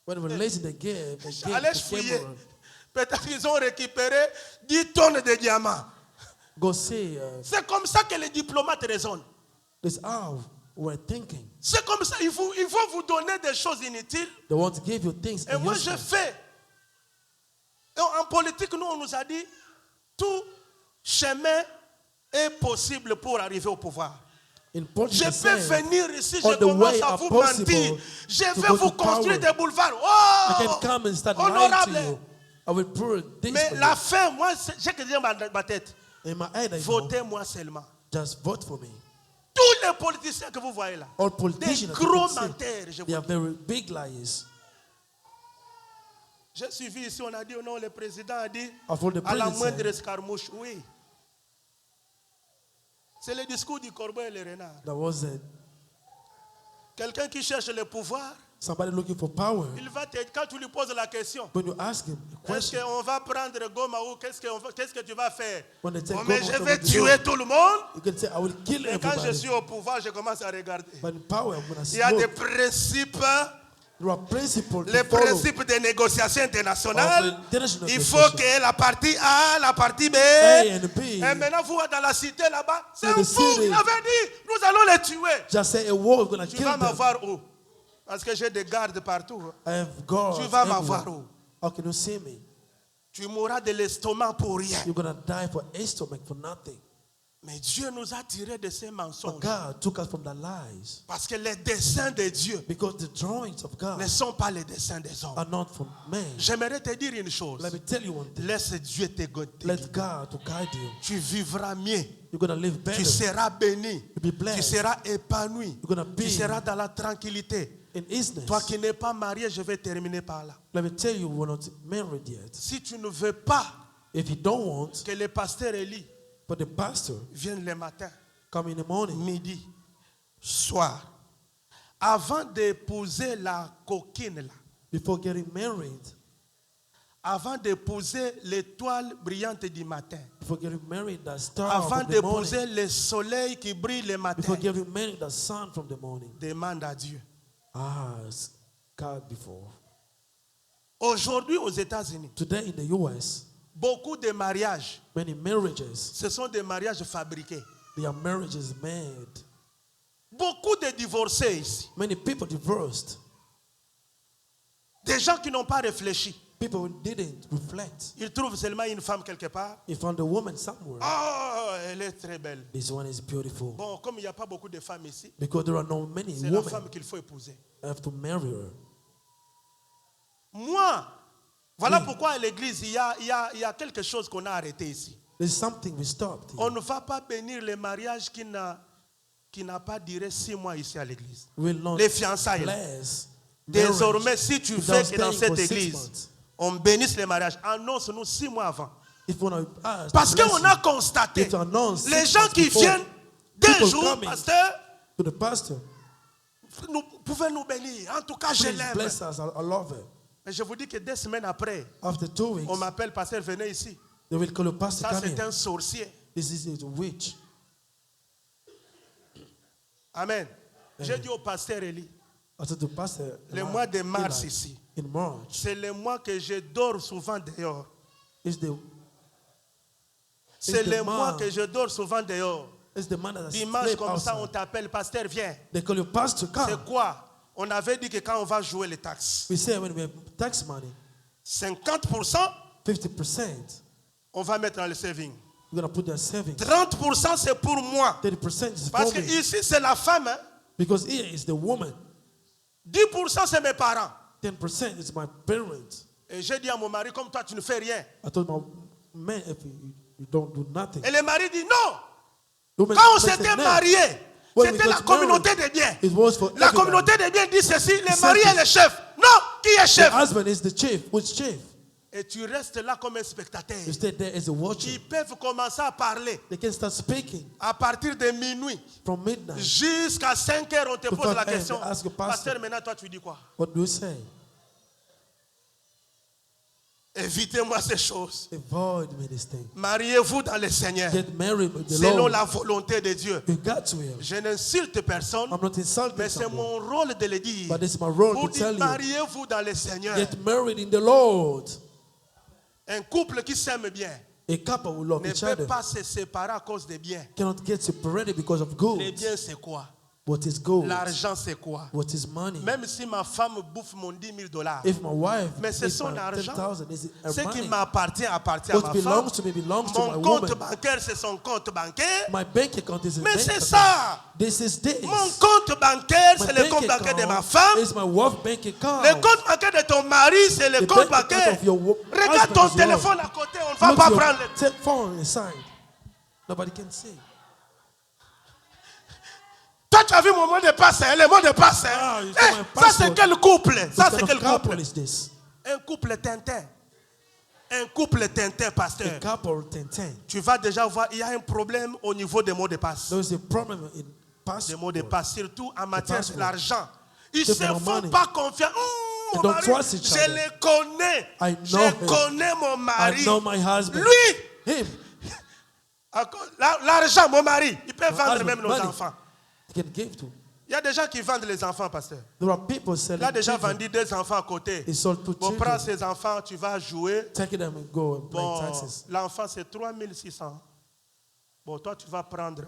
When we're lazy, they give Allez to fouiller. Cameroun. Peut-être qu'ils ont récupéré 10 tonnes de diamants. Go see, C'est comme ça que les diplomates raisonnent. this how we're thinking. C'est comme ça, il faut vous donner des choses inutiles. They want to give you things. Et moi, je useless. fais. Et en politique, nous, on nous a dit, tout chemin est possible pour arriver au pouvoir. In politics, Je they peux say, venir ici, all je the commence way à are vous possible mentir. Je to vais go vous to construire power. des boulevards. I can Oh! come and start lying to Honorable. you. I will put this Mais for la you. fin, moi, j'ai que dire dans ma tête. In my head, I know, Votez-moi seulement. just vote for me. Tous les politiciens que vous voyez là, All des politicians, that you gros can see, menteurs, je they vous are very big liars. J'ai suivi ici, on a dit, oh non, le président a dit, Of all the à la presidents, moindre escarmouche, oui. C'est le discours du corbeau et le renard. There was Quelqu'un qui cherche le pouvoir, somebody looking for power. il va te, quand tu lui poses la question, When you ask him a est-ce question, qu'on va prendre Goma ou qu'est-ce que tu vas faire? when they take Oh, mais Goma, je what vais do you tuer do? tout le monde. You can say, I will kill Et quand je everybody. suis au pouvoir, je commence à regarder. But in power, I'm going to Il y a des smoke. principes, There are principles les to follow. principes des négociations internationales. Of international Il faut negotiation. que la partie A, la partie B. A and B. Et maintenant, vous dans la cité là-bas, c'est In un the fou. city. Il avait dit, nous allons les tuer. Just say a war, we're going to Tu kill vas them. m'avoir où? Parce que j'ai des gardes partout. I have guards Tu vas everywhere. m'avoir où? How can you see me? Tu mourras de l'estomac pour rien. You're going to die for a stomach for nothing. Mais Dieu nous a tirés de ces But mensonges. God took us from the lies. Parce que les desseins de Dieu Because the drawings of God ne sont pas les desseins des hommes. are not from man. J'aimerais te dire une chose. Let me tell you one thing. Laisse Dieu te guider. Let God to guide you. Tu vivras mieux. You're going to live better. Tu seras béni. You'll be blessed. Tu seras épanoui. You're gonna be Tu seras dans la tranquillité. in easiness. Toi qui n'es pas marié, je vais terminer par là. Let me tell you, we're not married yet. Si tu ne veux pas If you don't want, que le pasteur Élie but the pastor vienne le matin, come in the morning, midi, soir, avant d'épouser la coquine là, before getting married, avant d'épouser l'étoile brillante du matin, before getting married, the star avant from the morning, d'épouser le soleil qui brille le matin, before getting married, the sun from the morning, demande à Dieu. ask God before. Aujourd'hui aux États-Unis, Today in the US, beaucoup de mariages, many marriages, ce sont des mariages fabriqués. they are marriages made. Beaucoup de divorcés ici. Many people divorced. Des gens qui n'ont pas réfléchi. People who didn't reflect. Ils trouvent seulement une femme quelque part. He found a woman somewhere. Oh, elle est très belle. This one is beautiful. Bon, comme il n'y a pas beaucoup de femmes ici, Because there are not many c'est la women femme qu'il faut épouser. have to marry her. Moi, voilà pourquoi à l'église, il y a quelque chose qu'on a arrêté ici. There's something we stopped. On ne va pas bénir les mariages qui n'a pas duré 6 mois ici à l'église. Will not Les fiançailles. bless Désormais, marriage si tu without veux que staying dans cette for 6 église, months. on bénisse les mariages, annonce-nous 6 mois avant. If you want to ask Parce to bless qu'on a you, constaté, you have to announce 6 les gens months qui before. viennent d'un People jour, coming pasteur, to the pastor, nous pouvez nous bénir. En tout cas, je please l'aime. bless us. I love it. Mais je vous dis que 2 semaines après, After 2 weeks, on m'appelle, pasteur, venez ici. they will call a pastor. Ça, Come c'est in. un sorcier. This is a witch. Amen. J'ai dit au pasteur Eli, I said to pastor, le mois de mars Eli, ici, in March, c'est le mois que je dors souvent dehors. is the C'est the le mois month. que je dors souvent dehors. Is the man that Dimanche sleep comme ça, on outside. t'appelle, pasteur, viens. They call you pastor. C'est Come. quoi? On avait dit que quand on va jouer les taxes, We say when we have tax money, 50%, 50%, on va mettre dans le saving. we're gonna put that savings. 30% c'est pour moi. 30% is Parce for que me. ici, c'est la femme. Hein? Because here is the woman. 10% c'est mes parents. 10% is my parents. Et j'ai dit à mon mari, comme toi, tu ne fais rien. I told my man, if you don't do nothing. Et le mari dit non. Woman Quand on said s'était no. mariés, When we c'était la got communauté married, des biens. it was for La everybody. communauté des biens dit ceci, le said mari est this. le chef. Non, qui est The chef? husband is the chief. Which chief? Et tu restes là comme un spectateur. You stay there as a watcher. Ils peuvent commencer à parler They can start speaking à partir de minuit from midnight. jusqu'à 5 heures. On te To pose la 5 a.m., question. they ask the pastor. Pasteur, maintenant toi tu dis quoi? What do you say? Évitez-moi ces choses. Avoid many things. Mariez-vous dans le Seigneur Get married with the selon Lord. la volonté de Dieu. You got to will. Je n'insulte personne, I'm not insulting mais c'est someone, mon rôle de le dire. but it's my role Pour to dire, tell you. mariez-vous dans le Seigneur. Get married in the Lord. Un couple qui s'aime bien A couple will love ne each peut other. pas se séparer à cause des biens. Cannot get separated because of Les gold. biens, c'est quoi? What is gold? L'argent, c'est quoi? What is money? Même si ma femme bouffe mon 10 000 $, If my wife mais c'est eats son my argent. 10,000, is it her Ce qui money? m'appartient appartient à What ma belongs femme. to me belongs to my Mon compte woman. bancaire, c'est son compte bancaire. My bank account is a Mais bank c'est account. ça. This is this. Mon compte bancaire, My c'est le bank compte bancaire de ma account femme. is my wife bank account. Le compte bancaire de ton mari, c'est le The compte bank account bancaire. of your Regarde husband ton is yours. téléphone à côté, on ne va Look pas your prendre le... phone inside. Nobody can see. Toi, tu as vu mon mot de passe, hein, le mot de passe. Hein. Ah, you Eh, see my ça, c'est password. quel couple? Ça, What c'est kind quel of couple couple? is this? Un couple Tintin. Un couple Tintin, A pasteur. couple 10-10. Tu vas déjà voir, il y a un problème au niveau des mots de passe. There is a problem in Des mots de password. passe, surtout en matière de password. l'argent. Ils ne se Different font money. pas confiance. Mon don't mari, trust each je other. le connais. I know Je him. connais mon I mari. know my husband. Lui, Him. à cause- l'argent, mon mari, il peut vendre husband, même nos money. enfants. He can give to. Il y a des gens qui vendent les enfants, pasteur. There are people selling Il a déjà children. vendu 2 enfants à côté. He sold 2 Bon, prends children. ces enfants, tu vas jouer. Take them and go and pay Bon, taxes. l'enfant, c'est 3600. Bon, toi, tu vas prendre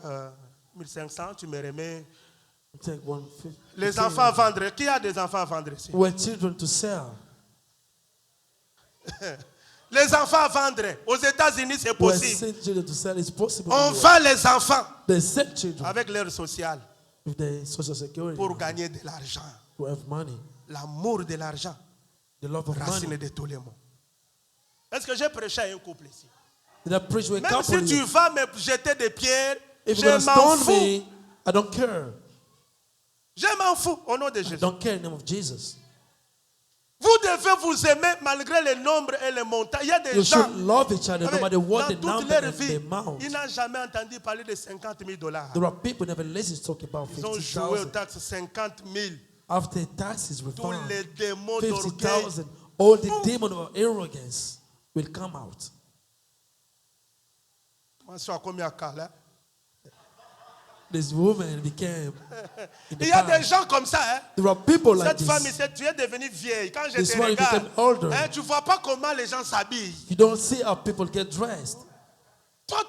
1500, tu me remets. Take 150. Les enfants à vendre. Qui a des enfants à vendre ici? We're children to sell. Les enfants à vendre. Aux États-Unis, c'est We're possible. sent children to sell. It's possible. On vend les enfants They sell children avec l'aide sociale with the social security pour gagner de l'argent. to have money. L'amour de l'argent, The love of racine money. de tous les maux. Est-ce que j'ai prêché à un couple ici? Did I preach with a Même couple? si tu vas me jeter des pierres, If you're je gonna m'en stone fous. me, I don't care. Je m'en fous au nom de I Jésus. don't care in the name of Jesus. Vous devez vous aimer malgré le nombre et le montant. Il y a des You gens, should love each other no avec- matter what the dans toute number leur and the vie, amount. ils n'ont jamais entendu parler de 50 000 $. There are people never listen to talk about Ils ont joué aux 50,000. taxes 50 000. After taxes Tous refund, les démons d'orgueil. 50,000. All the demon of arrogance will come out. Moi, je suis à combien de cas, là? This woman became. in the Il y a past. des gens comme ça. Hein? There are people like Cette femme, this. ici, tu es devenue vieille. Quand je This te one regarde, became older. hein, tu ne vois pas comment les gens s'habillent. You don't see how people get dressed. Toi,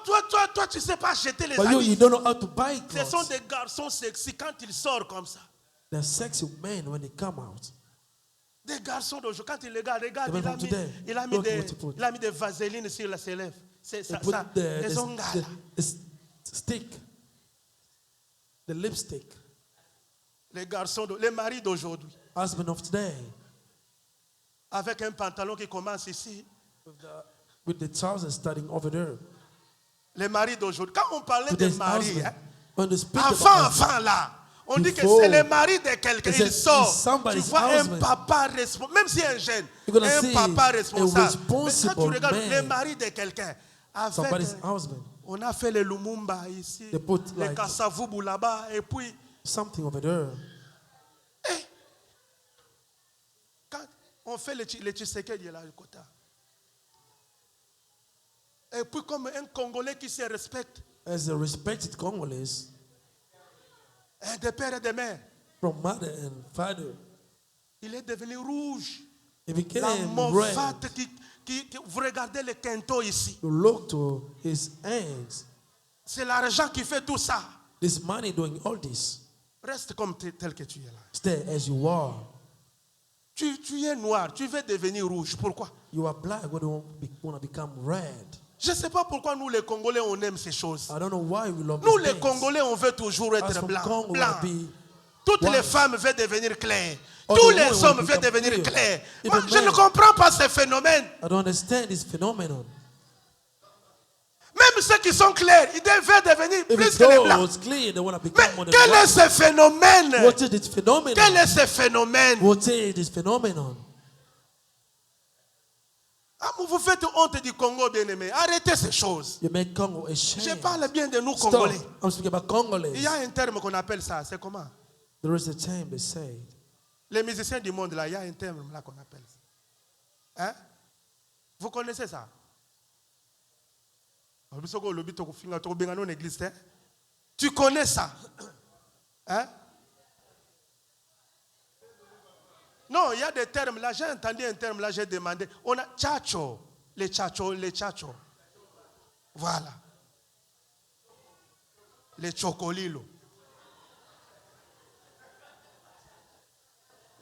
tu ne sais pas acheter les But you habits. don't know how to buy Ce sont clothes. des garçons sexy quand ils sortent comme ça. They're sexy men when they come out. Des garçons d'aujourd'hui, quand ils regarde, The il men a from mis, today. il a mis Look des, what you put. il a mis des vaselines sur ses lèvres. C'est They ça, put ça. Les ongles. the stick, the lipstick. Les garçons, les maris d'aujourd'hui, Husband of today, avec un pantalon qui commence ici, with the trousers starting over there. Les maris d'aujourd'hui. Quand on parlait de Today's mari, husband. hein, When they speak about husband, avant là, on dit que Before, c'est le mari de quelqu'un. it Il says sort. it's somebody's Tu vois un husband. papa responsable, même si un jeune, You're gonna un see papa a responsable. Mais quand responsible tu regardes man. le mari de quelqu'un, avec, somebody's husband, on a fait le Lumumba ici, They put le like- Kassavubu là-bas, et puis something over there. quand on fait le Tshisekedi là, le quota. Et puis comme un Congolais qui se respecte, As a respected Congolese, un des pères et des mères, from mother and father, il est devenu rouge. he La became red. movate vous regardez le quinto ici. You look to his hands. C'est l'argent qui fait tout ça. This money doing all this. Reste comme tel que tu es là. Stay as you are. Tu es noir, tu veux devenir rouge. Pourquoi? You are black, but you want to become red. Je ne sais pas pourquoi nous les Congolais on aime ces choses. I don't know why we love Nous these les things. Congolais on veut toujours As être from blanc. Congo, we Blanc. wanna be Toutes white. les femmes veulent devenir claires. All Tous the les women hommes will veulent become devenir clear. clairs. Even Moi, je men. ne comprends pas ce phénomène. I don't understand this phenomenon. Même ceux qui sont clairs, ils veulent devenir If plus it's que les blancs. those clear, they want to Mais become more than quel est white. ce phénomène? What is this phenomenon? Quel est ce phénomène? What is this phenomenon? Ah, vous faites honte du Congo, bien-aimé. Arrêtez ces choses. You make Congo Je ashamed. parle bien de nous, Stop. Congolais. I'm speaking about Il y a Congolese. un terme qu'on appelle ça. C'est comment? There is a time they say. Les musiciens du monde, là, il y a un terme là qu'on appelle ça. Hein? Vous connaissez ça? Tu connais ça? Hein? Non, il y a des termes là. J'ai entendu un terme là, j'ai demandé. On a tchacho. Les tchacho, les tchacho. Voilà. Les chocolilo.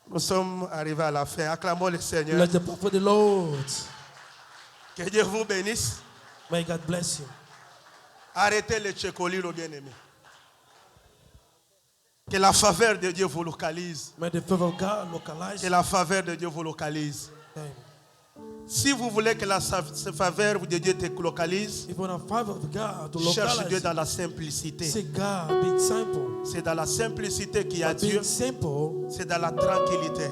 Nous sommes arrivés à la fin. Acclamons le Seigneur. Let the prophet the Lord. Que Dieu vous bénisse. May God bless you. Arrêtez les chocolilo, bien-aimés. Que la faveur de Dieu vous localise. May the favor of God localize Que you. la faveur de Dieu vous localise. Amen. Si vous voulez que la faveur de Dieu te localise, If you want a favor of God to cherche localize Dieu you, dans la simplicité. say God, be simple. C'est dans la simplicité qu'il y a Dieu. Being simple, C'est dans la tranquillité.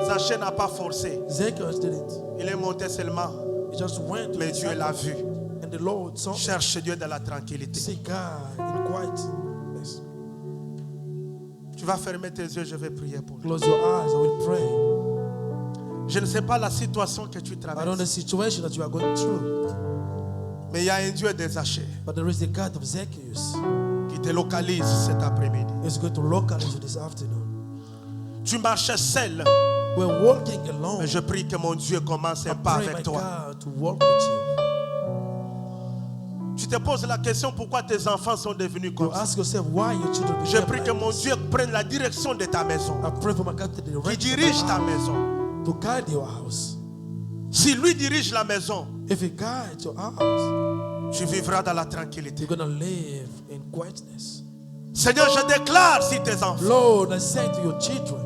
Zaché n'a pas forcé. Zacchaeus didn't. Il est monté seulement. He just went to Mais the Dieu l'a temple, vu. and the Lord saw him. Cherche Dieu dans la tranquillité. Say God in quietness. Tu vas fermer tes yeux, je vais prier pour toi. Close your eyes, I will pray. Je ne sais pas la situation que tu I don't know the traverses. situation that you are going through, Mais il y a un Dieu des Zachées but there is the God of Zacchaeus. qui te localise cet après-midi. He's going to localize you this afternoon. Tu marchais seul. We're walking alone. Mais je prie que mon Dieu commence un I pas pray, avec my toi. God, to walk with you. Tu te poses la question pourquoi tes enfants sont devenus You comme ça. ask yourself why your children Je became prie que like mon this. Dieu prenne la direction de ta maison. I pray for my God to Qui direct dirige ta your maison. house, to guide your house. Si lui dirige la maison, If he guides your house, tu vivras dans la tranquillité. you're going to live in quietness. Seigneur, je déclare sur tes enfants Lord, I say to your children,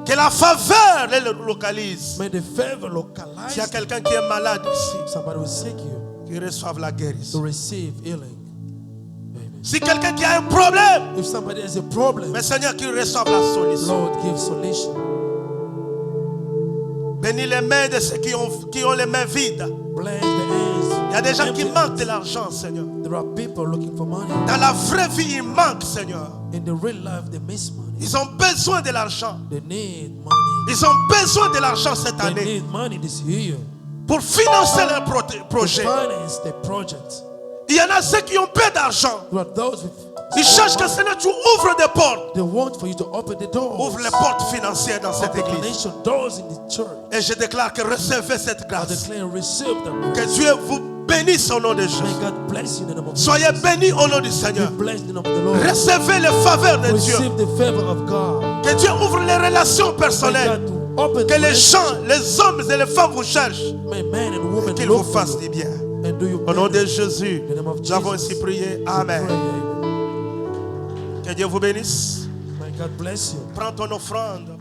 que la faveur les localise. may the favor localize S'il y a them. quelqu'un qui est malade ici, Somebody will seek you qu'il reçoive la to guérison. receive healing. Amen. Si quelqu'un qui a un problème, If somebody has a problem, mais Seigneur, qu'il reçoive la solution. Lord, give solution. Bénis les mains de ceux qui ont les mains vides. Bless the hands. Il y a des gens qui empty manquent hands. de l'argent, Seigneur. There are people looking for money. Dans la vraie vie, il manque, Seigneur. In the real life, they miss money. Ils ont besoin de l'argent. They need money. Ils ont besoin de l'argent cette They année need money this year pour financer leur to projet. finance their project. Il y en a ceux qui ont peu d'argent. There are those with Ils cherchent que Seigneur, tu ouvres des portes. they want for you to open the doors. Ouvre les portes financières dans cette Open église. financial doors in the church. Et je déclare que recevez cette I grâce. declare and receive them. Que Dieu vous bénisse au nom de May Jésus. God bless you in the name of Soyez Jesus. bénis au nom du Seigneur. Be blessed in the name of the Lord. Recevez les faveurs de Dieu. Receive the favor of God. Que Dieu ouvre les relations May personnelles. God to open Que the les gens, relationship. les hommes et les femmes vous cherchent. May men and women Qu'ils vous look for fassent you du bien. and do you Au nom de better. Jésus, In the name of nous avons Jesus, ainsi prié. we Amen. pray, amen. Que Dieu vous bénisse. May God bless you. Prends ton offrande.